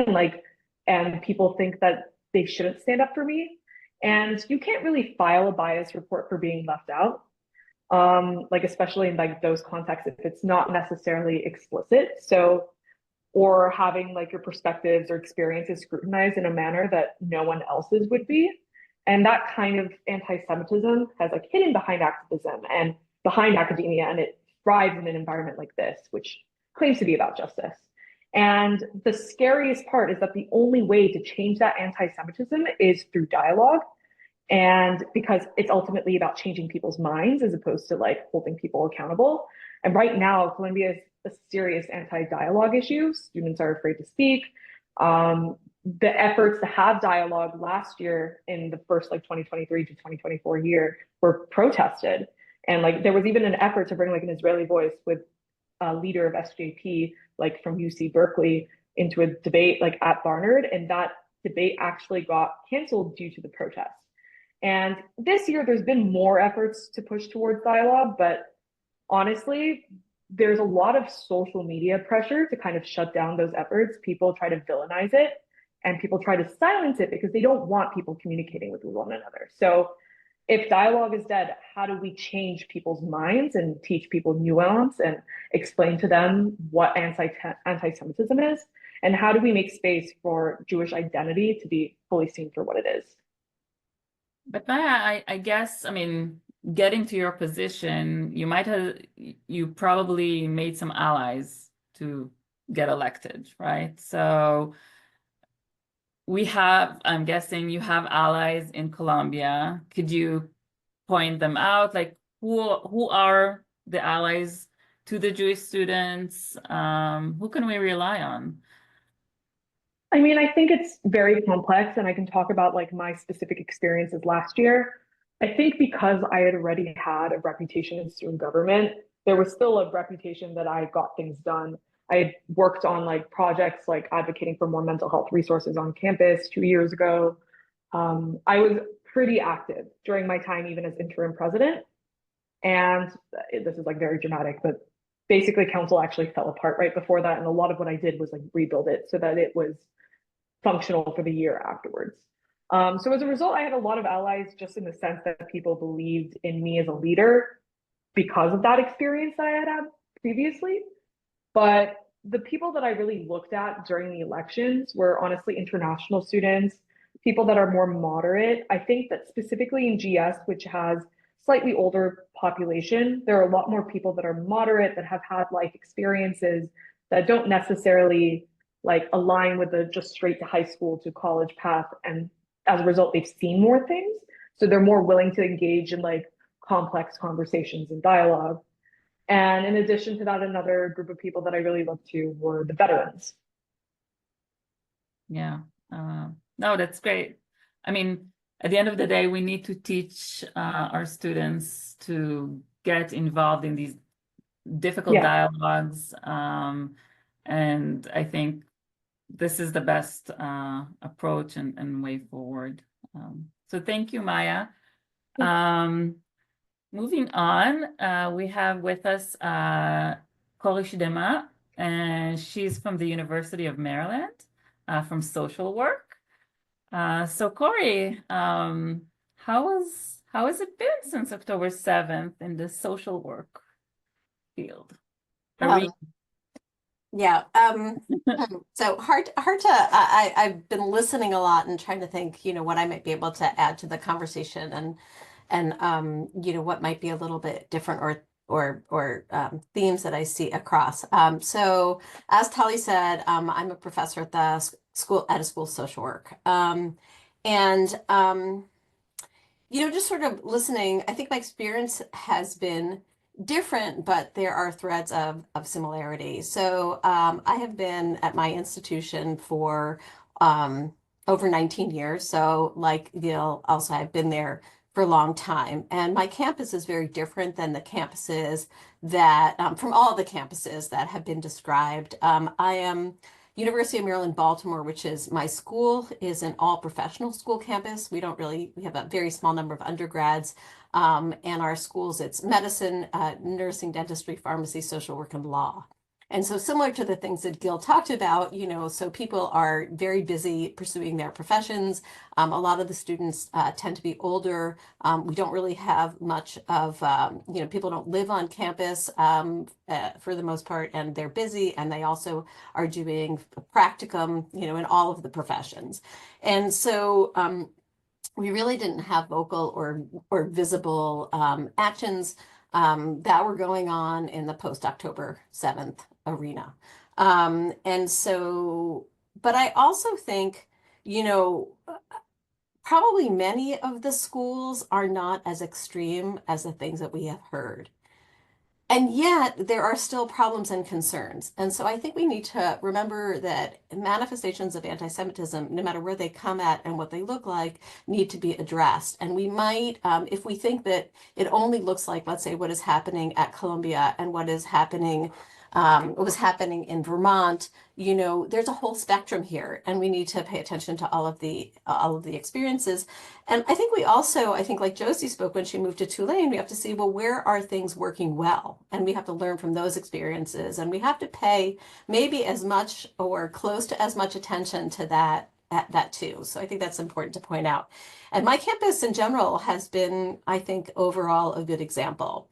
and people think that they shouldn't stand up for me. And you can't really file a bias report for being left out. Like especially in like those contexts, if it's not necessarily explicit. So, or having like your perspectives or experiences scrutinized in a manner that no one else's would be. And that kind of anti-Semitism has like hidden behind activism and behind academia, and it thrives in an environment like this, which claims to be about justice. And the scariest part is that the only way to change that anti-Semitism is through dialogue. And because it's ultimately about changing people's minds as opposed to like holding people accountable. And right now, Columbia is a serious anti-dialogue issue. Students are afraid to speak. The efforts to have dialogue last year in the first like 2023 to 2024 year were protested. And like there was even an effort to bring like an Israeli voice with a leader of SJP, like from UC Berkeley, into a debate like at Barnard. And that debate actually got canceled due to the protests. And this year, there's been more efforts to push towards dialogue, but honestly, there's a lot of social media pressure to kind of shut down those efforts. People try to villainize it and people try to silence it because they don't want people communicating with one another. So if dialogue is dead, how do we change people's minds and teach people nuance and explain to them what anti-Semitism is? And how do we make space for Jewish identity to be fully seen for what it is? But Maya, I guess, I mean, getting to your position, you probably made some allies to get elected, right? So I'm guessing you have allies in Colombia. Could you point them out? Like who are the allies to the Jewish students? Who can we rely on? I mean, I think it's very complex, and I can talk about like my specific experiences last year. I think because I had already had a reputation in student government, there was still a reputation that I got things done. I had worked on like projects like advocating for more mental health resources on campus 2 years ago. I was pretty active during my time, even as interim president. And this is like very dramatic, but basically council actually fell apart right before that. And a lot of what I did was like rebuild it so that it was functional for the year afterwards. So as a result, I had a lot of allies just in the sense that people believed in me as a leader because of that experience I had had previously. But the people that I really looked at during the elections were honestly international students, people that are more moderate. I think that specifically in GS, which has slightly older population, there are a lot more people that are moderate, that have had life experiences, that don't necessarily like align with the just straight to high school to college path. And as a result, they've seen more things. So they're more willing to engage in like complex conversations and dialogue. And in addition to that, another group of people that I really looked to were the veterans. Yeah, no, that's great. I mean, at the end of the day, we need to teach our students to get involved in these difficult dialogues. And I think this is the best approach and way forward. So thank you, Maya. Moving on, we have with us Cori Shidema, and she's from the University of Maryland, from social work. So Cori, how has it been since October 7th in the social work field? Yeah. So hard to, I've been listening a lot and trying to think, what I might be able to add to the conversation and what might be a little bit different or themes that I see across. So as Tali said, I'm a professor at the school of social work. Just sort of listening, I think my experience has been different, but there are threads of similarity. So I have been at my institution for over 19 years. So like Gil, also I've been there for a long time. And my campus is very different than the campuses that, from all the campuses that have been described. I am University of Maryland, Baltimore, which is my school, is an all professional school campus. We have a very small number of undergrads. And our schools, it's medicine, nursing, dentistry, pharmacy, social work, and law. And so similar to the things that Gil talked about, so people are very busy pursuing their professions. A lot of the students tend to be older. We don't really have much of, people don't live on campus for the most part, and they're busy, and they also are doing practicum, in all of the professions. And so we really didn't have vocal or visible actions that were going on in the post-October 7th arena. And so, but I also think, probably many of the schools are not as extreme as the things that we have heard. And yet there are still problems and concerns. And so I think we need to remember that manifestations of anti-Semitism, no matter where they come at and what they look like, need to be addressed. And we might, if we think that it only looks like, let's say, what is happening at Columbia and what is happening what was happening in Vermont. You know, there's a whole spectrum here, and we need to pay attention to all of the experiences. And I think we also, I think like Josie spoke when she moved to Tulane, we have to see, well, where are things working well? And we have to learn from those experiences, and we have to pay maybe as much or close to as much attention to that too. So I think that's important to point out. And my campus in general has been, I think, overall a good example.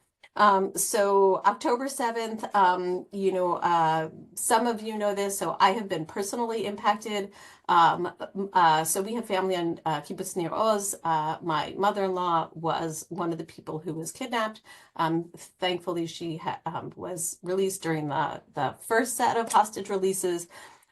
So October 7th, you know, some of you know this, so I have been personally impacted. So we have family on Kibbutz Nir Oz. My mother-in-law was one of the people who was kidnapped. Thankfully, she was released during the first set of hostage releases.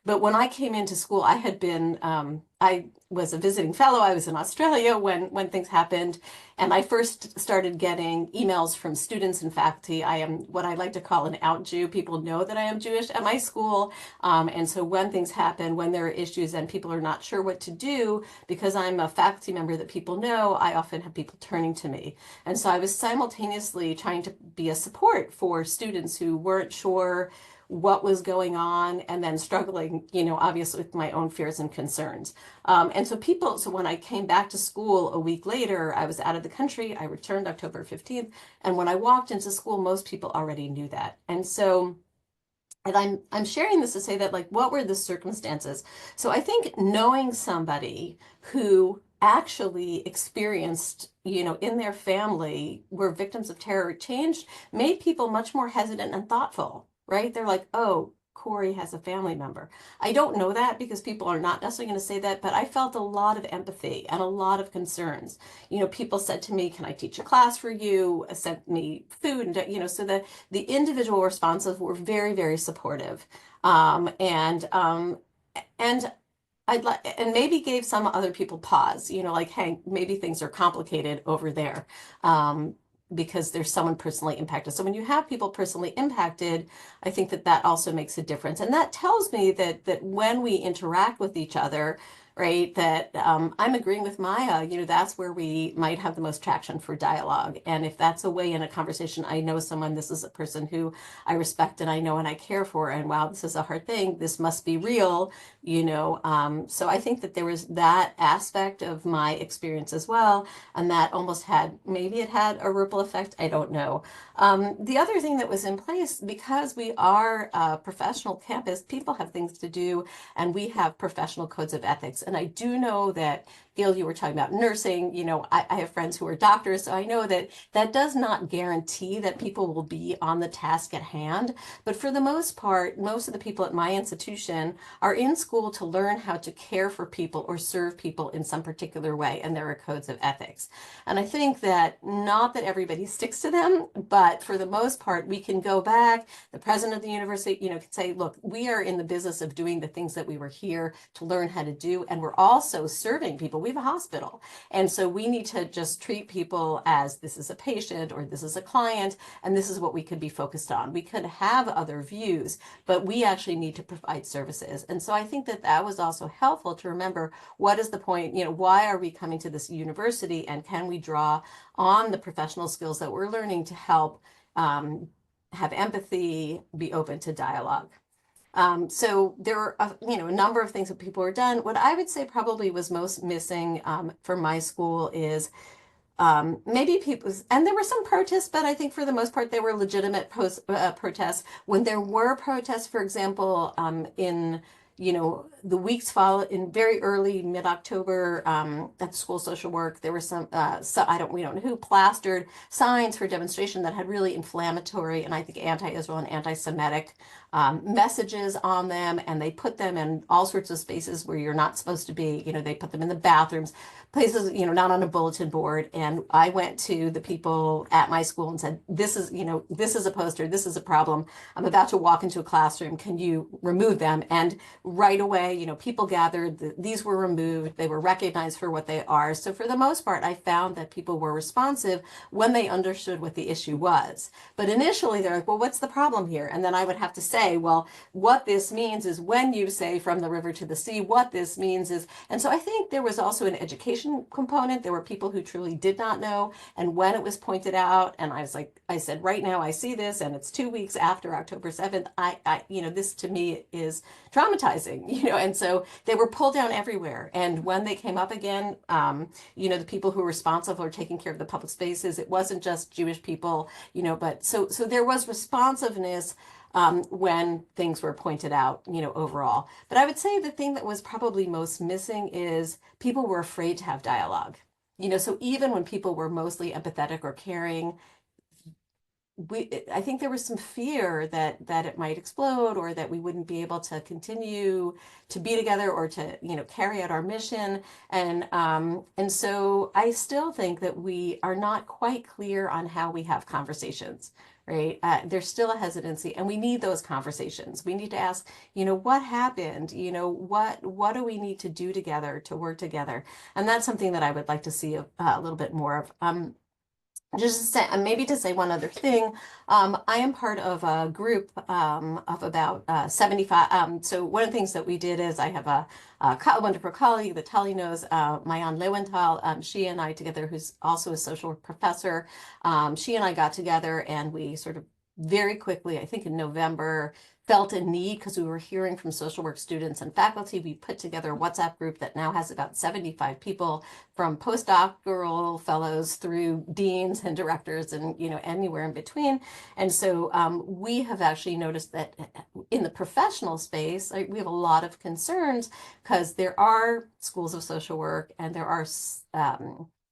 But when I came into school, I had been, I was a visiting fellow. I was in Australia when things happened. And I first started getting emails from students and faculty. I am what I like to call an out Jew. People know that I am Jewish at my school. And so when things happen, when there are issues and people are not sure what to do, because I'm a faculty member that people know, I often have people turning to me. And so I was simultaneously trying to be a support for students who weren't sure what was going on, and then struggling, you know, obviously with my own fears and concerns. And so when I came back to school a week later, I was out of the country. I returned October 15th. And when I walked into school, most people already knew that. And so, and I'm sharing this to say that, like, what were the circumstances? So I think knowing somebody who actually experienced, you know, in their family were victims of terror made people much more hesitant and thoughtful. Right? They're like, oh, Corey has a family member. I don't know that because people are not necessarily going to say that, but I felt a lot of empathy and a lot of concerns. You know, people said to me, can I teach a class for you? Sent me food, and, you know, so the individual responses were very, very supportive. And and maybe gave some other people pause, you know, like, hey, maybe things are complicated over there. Because there's someone personally impacted. So when you have people personally impacted, I think that also makes a difference. And that tells me that when we interact with each other, right, that I'm agreeing with Maya, you know, that's where we might have the most traction for dialogue. And if that's a way in a conversation, I know someone, this is a person who I respect and I know and I care for, and wow, this is a hard thing, this must be real, you know. So I think that there was that aspect of my experience as well, and that almost maybe it had a ripple effect, I don't know. The other thing that was in place, because we are a professional campus, people have things to do, and we have professional codes of ethics. And I do know that, Gail, you were talking about nursing, you know, I have friends who are doctors, so I know that that does not guarantee that people will be on the task at hand. But for the most part, most of the people at my institution are in school to learn how to care for people or serve people in some particular way, and there are codes of ethics. And I think that not that everybody sticks to them, but for the most part, we can go back, the president of the university, you know, can say, look, we are in the business of doing the things that we were here to learn how to do, and we're also serving people. We have a hospital. And so we need to just treat people as this is a patient or this is a client, and this is what we could be focused on. We could have other views, but we actually need to provide services. And so I think that was also helpful to remember, what is the point, you know, why are we coming to this university, and can we draw on the professional skills that we're learning to help have empathy, be open to dialogue. So there were, you know, a number of things that people were done. What I would say probably was most missing for my school is maybe people, and there were some protests, but I think for the most part, they were legitimate protests. When there were protests, for example, in, you know, the weeks in very early mid-October at the School of Social Work, there were some, we don't know who, plastered signs for demonstration that had really inflammatory and I think anti-Israel and anti-Semitic messages on them, and they put them in all sorts of spaces where you're not supposed to be. You know, they put them in the bathrooms, places, you know, not on a bulletin board. And I went to the people at my school and said, this is, you know, this is a poster, this is a problem. I'm about to walk into a classroom. Can you remove them? And right away, you know, people gathered, these were removed, they were recognized for what they are. So for the most part, I found that people were responsive when they understood what the issue was. But initially they're like, well, what's the problem here? And then I would have to say, say, well, what this means is when you say from the river to the sea, what this means is, and so I think there was also an education component. There were people who truly did not know. And when it was pointed out, and I said, right now I see this, and it's 2 weeks after October 7th, this to me is traumatizing, and so they were pulled down everywhere. And when they came up again, the people who were responsible for taking care of the public spaces, it wasn't just Jewish people, but so there was responsiveness when things were pointed out, overall. But I would say the thing that was probably most missing is people were afraid to have dialogue. So even when people were mostly empathetic or caring, I think there was some fear that it might explode, or that we wouldn't be able to continue to be together, or to carry out our mission. And so I still think that we are not quite clear on how we have conversations, right? There's still a hesitancy, and we need those conversations. We need to ask, what happened? What do we need to do together to work together? And that's something that I would like to see a little bit more of. Just to say, maybe to say one other thing, I am part of a group of about 75. So one of the things that we did is I have a wonderful colleague that Tali knows, Mayan Lewenthal. She and I together, who's also a social work professor, she and I got together, and we sort of very quickly, I think in November, felt a need, because we were hearing from social work students and faculty. We put together a WhatsApp group that now has about 75 people, from postdoctoral fellows through deans and directors, and anywhere in between. And so we have actually noticed that in the professional space, we have a lot of concerns, because there are schools of social work, and there are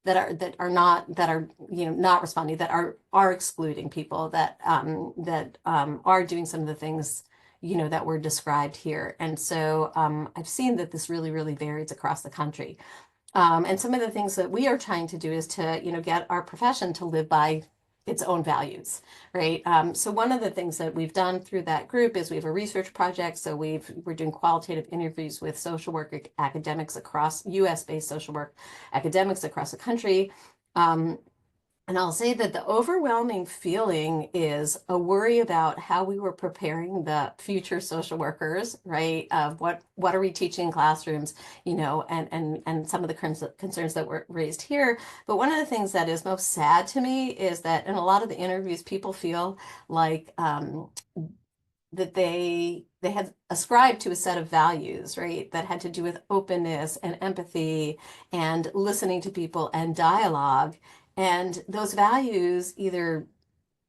that are not responding, that are excluding people, that are doing some of the things that were described here. And so I've seen that this really, really varies across the country. And some of the things that we are trying to do is to get our profession to live by its own values, right? So one of the things that we've done through that group is we have a research project. So we're doing qualitative interviews with social work academics across US-based social work academics across the country. And I'll say that the overwhelming feeling is a worry about how we were preparing the future social workers, right? Of what are we teaching in classrooms, and some of the concerns that were raised here. But one of the things that is most sad to me is that in a lot of the interviews, people feel like that they had ascribed to a set of values, right, that had to do with openness and empathy and listening to people and dialogue. And those values either,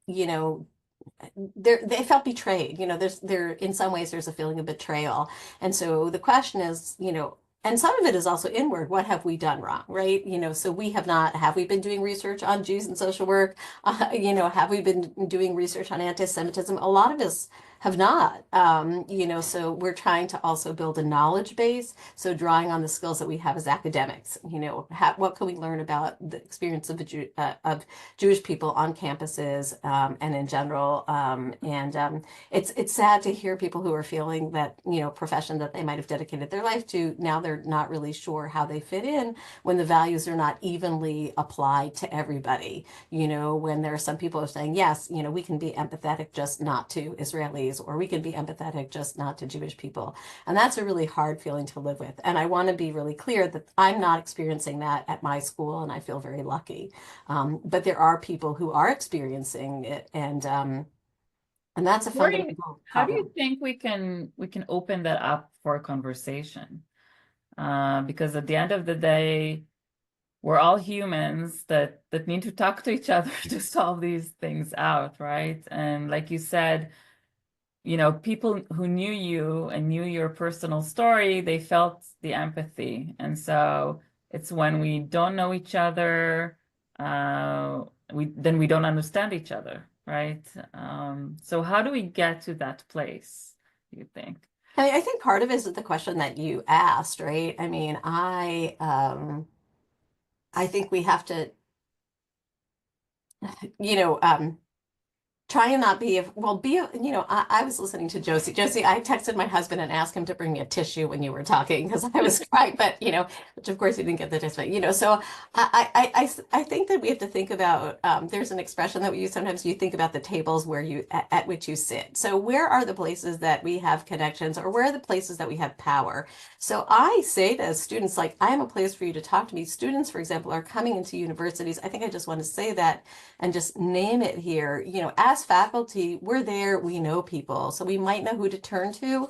they felt betrayed. In some ways there's a feeling of betrayal. And so the question is, and some of it is also inward. What have we done wrong, right? So have we been doing research on Jews and social work? Have we been doing research on anti-Semitism? A lot of us have not, so we're trying to also build a knowledge base. So drawing on the skills that we have as academics, what can we learn about the experience of Jewish people on campuses and in general? It's sad to hear people who are feeling that, profession that they might have dedicated their life to, now they're not really sure how they fit in when the values are not evenly applied to everybody. When there are some people who are saying, yes, we can be empathetic, just not to Israelis, or we can be empathetic, just not to Jewish people. And that's a really hard feeling to live with. And I want to be really clear that I'm not experiencing that at my school, and I feel very lucky. But there are people who are experiencing it, and that's a fundamental How do problem. you think we can open that up for a conversation? Because at the end of the day, we're all humans that need to talk to each other to solve these things out, right? And like you said, people who knew you and knew your personal story, they felt the empathy. And so it's when we don't know each other, then we don't understand each other, right? So how do we get to that place, do you think? I think part of it is the question that you asked, right? I mean, I think we have to, try and not be, I was listening to Josie. Josie, I texted my husband and asked him to bring me a tissue when you were talking because I was crying, but, which of course he didn't get the tissue, so I think that we have to think about, there's an expression that we use sometimes, you think about the tables at which you sit. So where are the places that we have connections, or where are the places that we have power? So I say to students, like, I am a place for you to talk to me. Students, for example, are coming into universities. I think I just want to say that and just name it here. As faculty, we're there, we know people, so we might know who to turn to.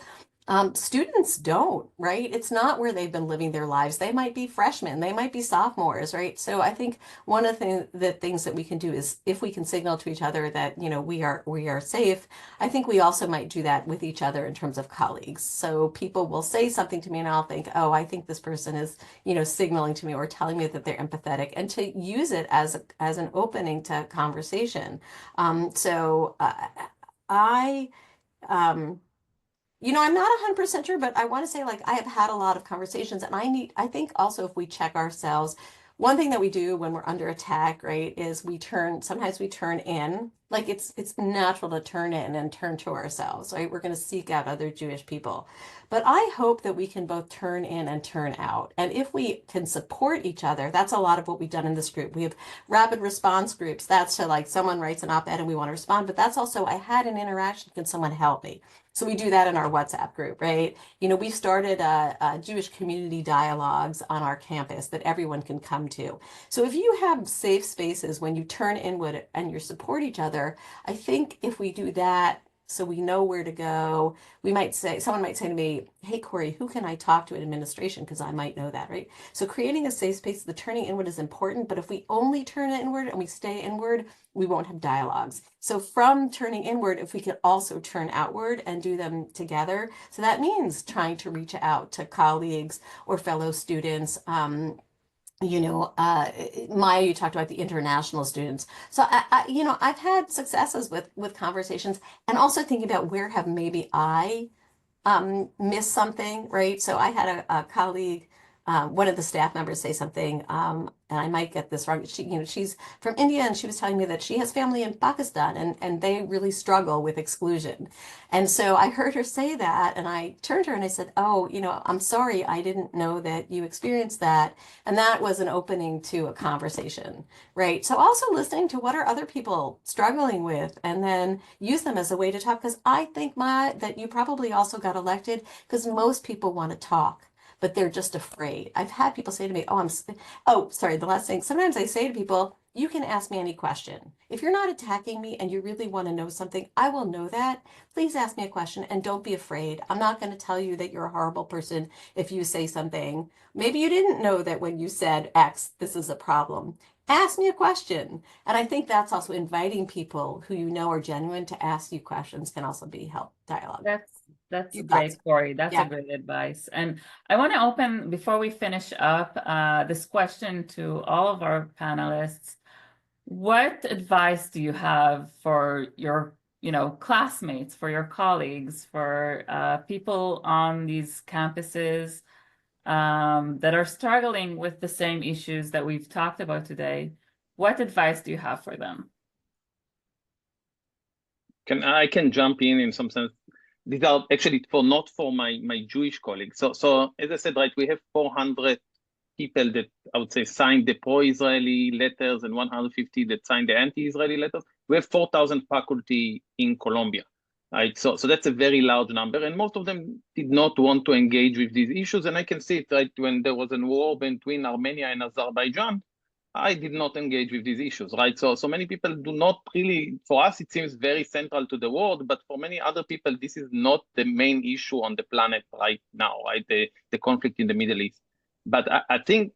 Students don't, right? It's not where they've been living their lives. They might be freshmen, they might be sophomores, right? So I think one of the things that we can do is, if we can signal to each other that, we are safe, I think we also might do that with each other in terms of colleagues. So people will say something to me and I'll think, oh, I think this person is, signaling to me or telling me that they're empathetic, and to use it as an opening to conversation. I'm not 100% sure, but I want to say, like, I have had a lot of conversations, and I think also, if we check ourselves, one thing that we do when we're under attack, right, is sometimes we turn in, like, it's natural to turn in and turn to ourselves, right? We're going to seek out other Jewish people. But I hope that we can both turn in and turn out. And if we can support each other, that's a lot of what we've done in this group. We have rapid response groups. That's to, like, someone writes an op-ed and we want to respond, but that's also, I had an interaction, can someone help me? So we do that in our WhatsApp group, right? We've started a Jewish community dialogues on our campus that everyone can come to. So if you have safe spaces when you turn inward and you support each other, I think if we do that, so we know where to go, someone might say to me, hey, Corey, who can I talk to in administration? Because I might know that, right? So creating a safe space, the turning inward is important, but if we only turn inward and we stay inward, we won't have dialogues. So from turning inward, if we could also turn outward and do them together, so that means trying to reach out to colleagues or fellow students. Maya, you talked about the international students. So I've had successes with conversations, and also thinking about where have maybe I missed something, right? So I had a colleague, one of the staff members say something, and I might get this wrong. She's from India, and she was telling me that she has family in Pakistan, and they really struggle with exclusion. And so I heard her say that, and I turned to her and I said, oh, I'm sorry, I didn't know that you experienced that. And that was an opening to a conversation, right? So also listening to what are other people struggling with, and then use them as a way to talk. Because I think, Ma, that you probably also got elected because most people want to talk, but they're just afraid. I've had people say to me, sorry, the last thing. Sometimes I say to people, you can ask me any question. If you're not attacking me and you really want to know something, I will know that. Please ask me a question and don't be afraid. I'm not going to tell you that you're a horrible person if you say something. Maybe you didn't know that when you said X, this is a problem. Ask me a question. And I think that's also inviting people who you know are genuine to ask you questions can also be help dialogue. That's great, Corey. That's a great advice. And I want to open, before we finish up, this question to all of our panelists. What advice do you have for your, classmates, for your colleagues, for people on these campuses that are struggling with the same issues that we've talked about today? What advice do you have for them? I can jump in some sense. These are actually not for my Jewish colleagues. So as I said, right, we have 400 people that I would say signed the pro-Israeli letters and 150 that signed the anti-Israeli letters. We have 4,000 faculty in Colombia, right? So that's a very large number, and most of them did not want to engage with these issues. And I can see it, right, when there was a war between Armenia and Azerbaijan, I did not engage with these issues, right? So many people do not really, for us, it seems very central to the world, but for many other people, this is not the main issue on the planet right now, right? The conflict in the Middle East. But I think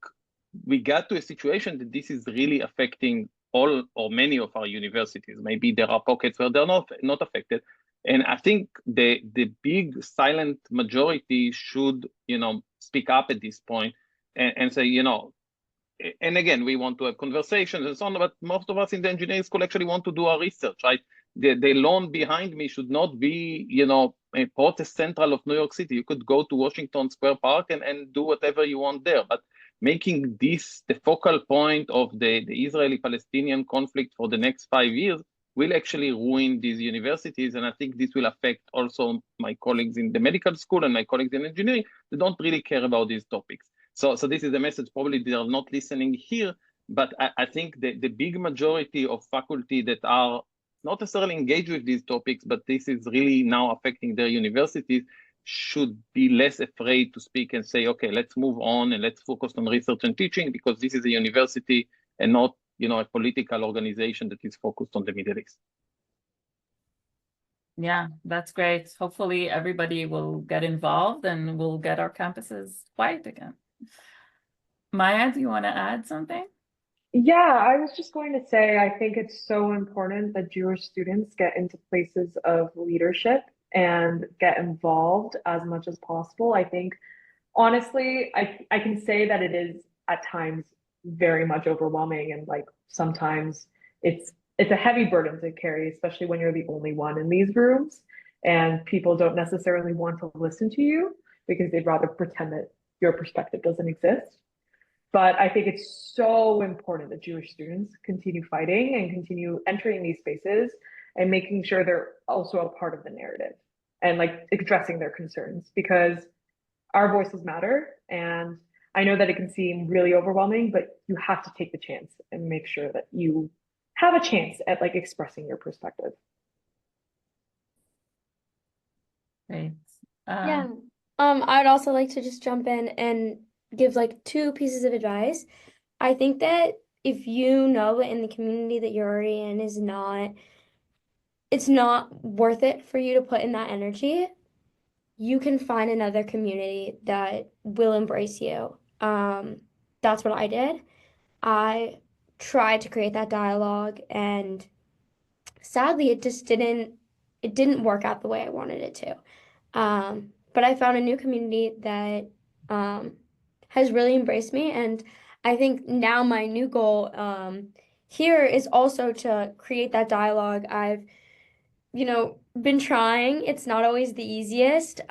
we got to a situation that this is really affecting all or many of our universities. Maybe there are pockets where they're not affected. And I think the big silent majority should, speak up at this point and say, and again, we want to have conversations and so on, but most of us in the engineering school actually want to do our research, right? The lawn behind me should not be, a protest central of New York City. You could go to Washington Square Park and do whatever you want there, but making this the focal point of the Israeli-Palestinian conflict for the next 5 years, will actually ruin these universities. And I think this will affect also my colleagues in the medical school and my colleagues in engineering. They don't really care about these topics. So this is the message. Probably they are not listening here, but I think the big majority of faculty that are not necessarily engaged with these topics, but this is really now affecting their universities, should be less afraid to speak and say, okay, let's move on and let's focus on research and teaching, because this is a university and not, a political organization that is focused on the Middle East. Yeah, that's great. Hopefully everybody will get involved and we'll get our campuses quiet again. Maya, do you want to add something? Yeah, I was just going to say, I think it's so important that Jewish students get into places of leadership and get involved as much as possible. I think, honestly, I can say that it is at times very much overwhelming, and like sometimes it's a heavy burden to carry, especially when you're the only one in these rooms and people don't necessarily want to listen to you because they'd rather pretend that your perspective doesn't exist. But I think it's so important that Jewish students continue fighting and continue entering these spaces and making sure they're also a part of the narrative and like addressing their concerns, because our voices matter. And I know that it can seem really overwhelming, but you have to take the chance and make sure that you have a chance at like expressing your perspective. Great. Yeah. I'd also like to just jump in and give like two pieces of advice. I think that if you know in the community that you're already in it's not worth it for you to put in that energy, you can find another community that will embrace you. That's what I did. I tried to create that dialogue, and sadly it didn't work out the way I wanted it to. But I found a new community that has really embraced me, and I think now my new goal here is also to create that dialogue. I've been trying. It's not always the easiest.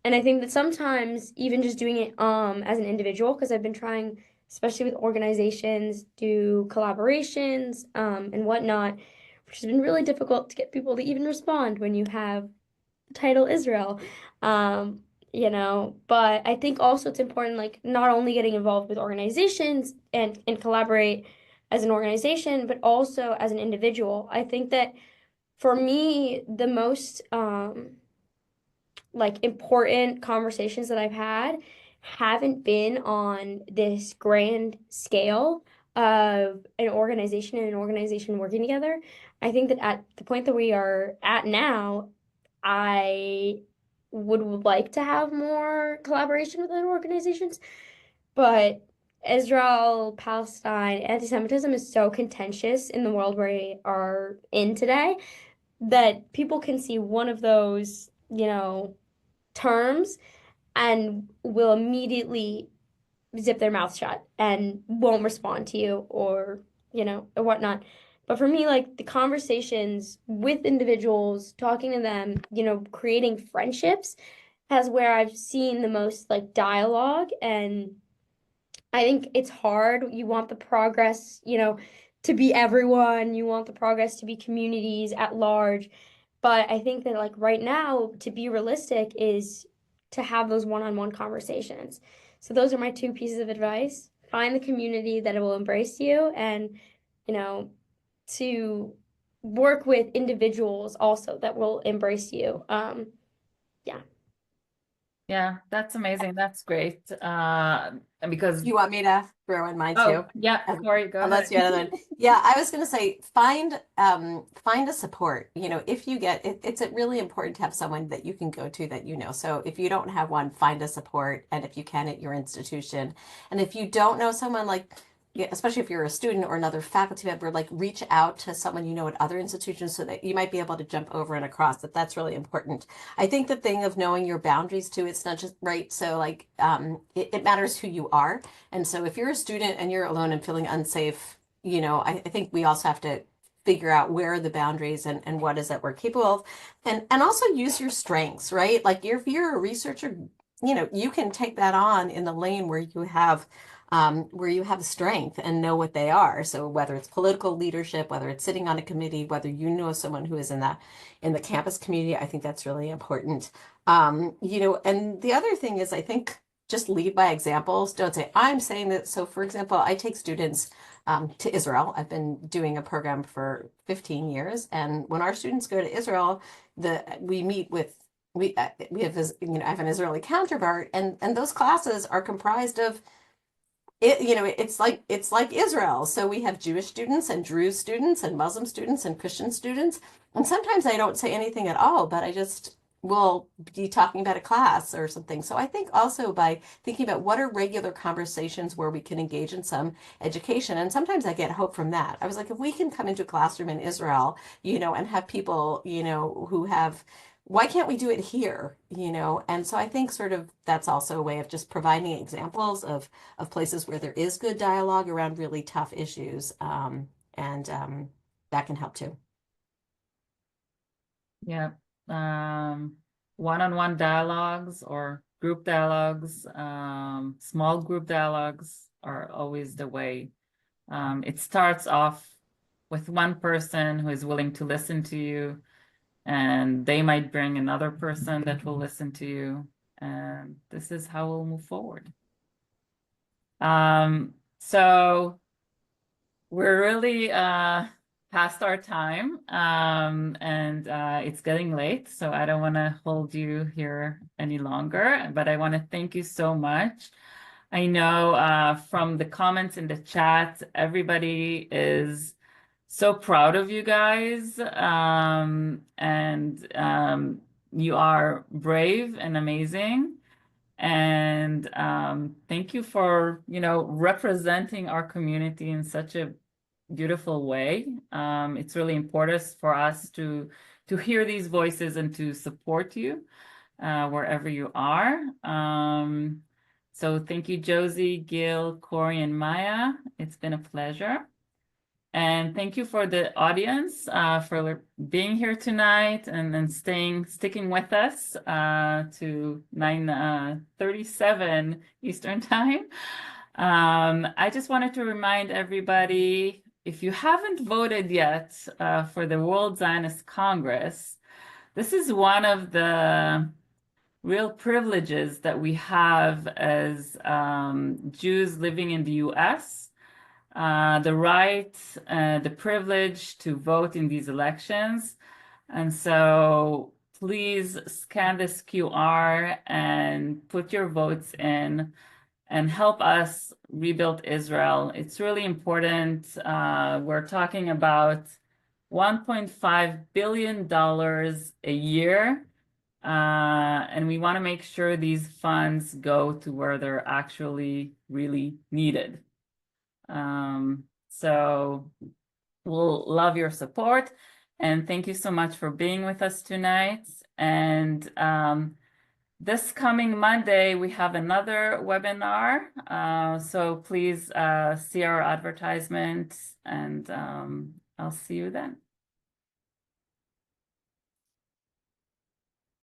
And I think that sometimes even just doing it as an individual, because I've been trying, especially with organizations, do collaborations and whatnot, which has been really difficult to get people to even respond when you have the title Israel. But I think also it's important, like, not only getting involved with organizations and collaborate as an organization, but also as an individual. I think that for me, the most important conversations that I've had haven't been on this grand scale of an organization and an organization working together. I think that at the point that we are at now, I would like to have more collaboration with other organizations, but Israel, Palestine, anti-Semitism is so contentious in the world we are in today that people can see one of those, terms and will immediately zip their mouth shut and won't respond to you or whatnot. But for me, like, the conversations with individuals, talking to them, creating friendships, is where I've seen the most like dialogue. And I think it's hard. You want the progress, to be everyone. You want the progress to be communities at large. But I think that, like, right now, to be realistic is to have those one-on-one conversations. So those are my two pieces of advice. Find the community that will embrace you, and, to work with individuals also that will embrace you. Yeah. Yeah, that's amazing. That's great. And because You want me to throw in mine too? yeah, sorry, go Unless you ahead. had another one. Yeah, I was going to say find a support. If you get it, it's really important to have someone that you can go to that you know. So if you don't have one, find a support, and if you can, at your institution. And if you don't know someone, like, especially if you're a student or another faculty member, like, reach out to someone you know at other institutions so that you might be able to jump over and across. That's really important. I think the thing of knowing your boundaries too, it's not just right. So like it matters who you are. And so if you're a student and you're alone and feeling unsafe, I think we also have to figure out where are the boundaries and what is that we're capable of, and also use your strengths, right? Like, if you're a researcher, you can take that on in the lane where you have where you have strength and know what they are. So whether it's political leadership, whether it's sitting on a committee, whether you know someone who is in the campus community, I think that's really important. You know, and the other thing is, I think just lead by examples. Don't say, I'm saying that. So for example, I take students to Israel. I've been doing a program for 15 years. And when our students go to Israel, we meet with we have this, you know, I have an Israeli counterpart, and those classes are comprised of it, you know, it's like Israel. So we have Jewish students and Druze students and Muslim students and Christian students. And sometimes I don't say anything at all, but I just will be talking about a class or something. So I think also by thinking about what are regular conversations where we can engage in some education. And sometimes I get hope from that. I was like, if we can come into a classroom in Israel, you know, and have people, you know, who have, why can't we do it here, you know? And so I think sort of that's also a way of just providing examples of places where there is good dialogue around really tough issues, and that can help too. Yeah. One-on-one dialogues or group dialogues, small group dialogues are always the way. It starts off with one person who is willing to listen to you, and they might bring another person that will listen to you, and this is how we'll move forward. So we're really past our time, and it's getting late, so I don't want to hold you here any longer, but I want to thank you so much. I know from the comments in the chat, everybody is so proud of you guys, and you are brave and amazing. And thank you for, you know, representing our community in such a beautiful way. It's really important for us to hear these voices and to support you wherever you are. So thank you, Josie, Gil, Corey, and Maya. It's been a pleasure. And thank you for the audience for being here tonight and sticking with us to 9:37 Eastern Time. I just wanted to remind everybody, if you haven't voted yet for the World Zionist Congress, this is one of the real privileges that we have as Jews living in the US. The right, the privilege to vote in these elections. And so please scan this QR and put your votes in and help us rebuild Israel. It's really important. We're talking about $1.5 billion a year. And we want to make sure these funds go to where they're actually really needed. So we'll love your support, and thank you so much for being with us tonight. And this coming Monday, we have another webinar. So please see our advertisement, and I'll see you then.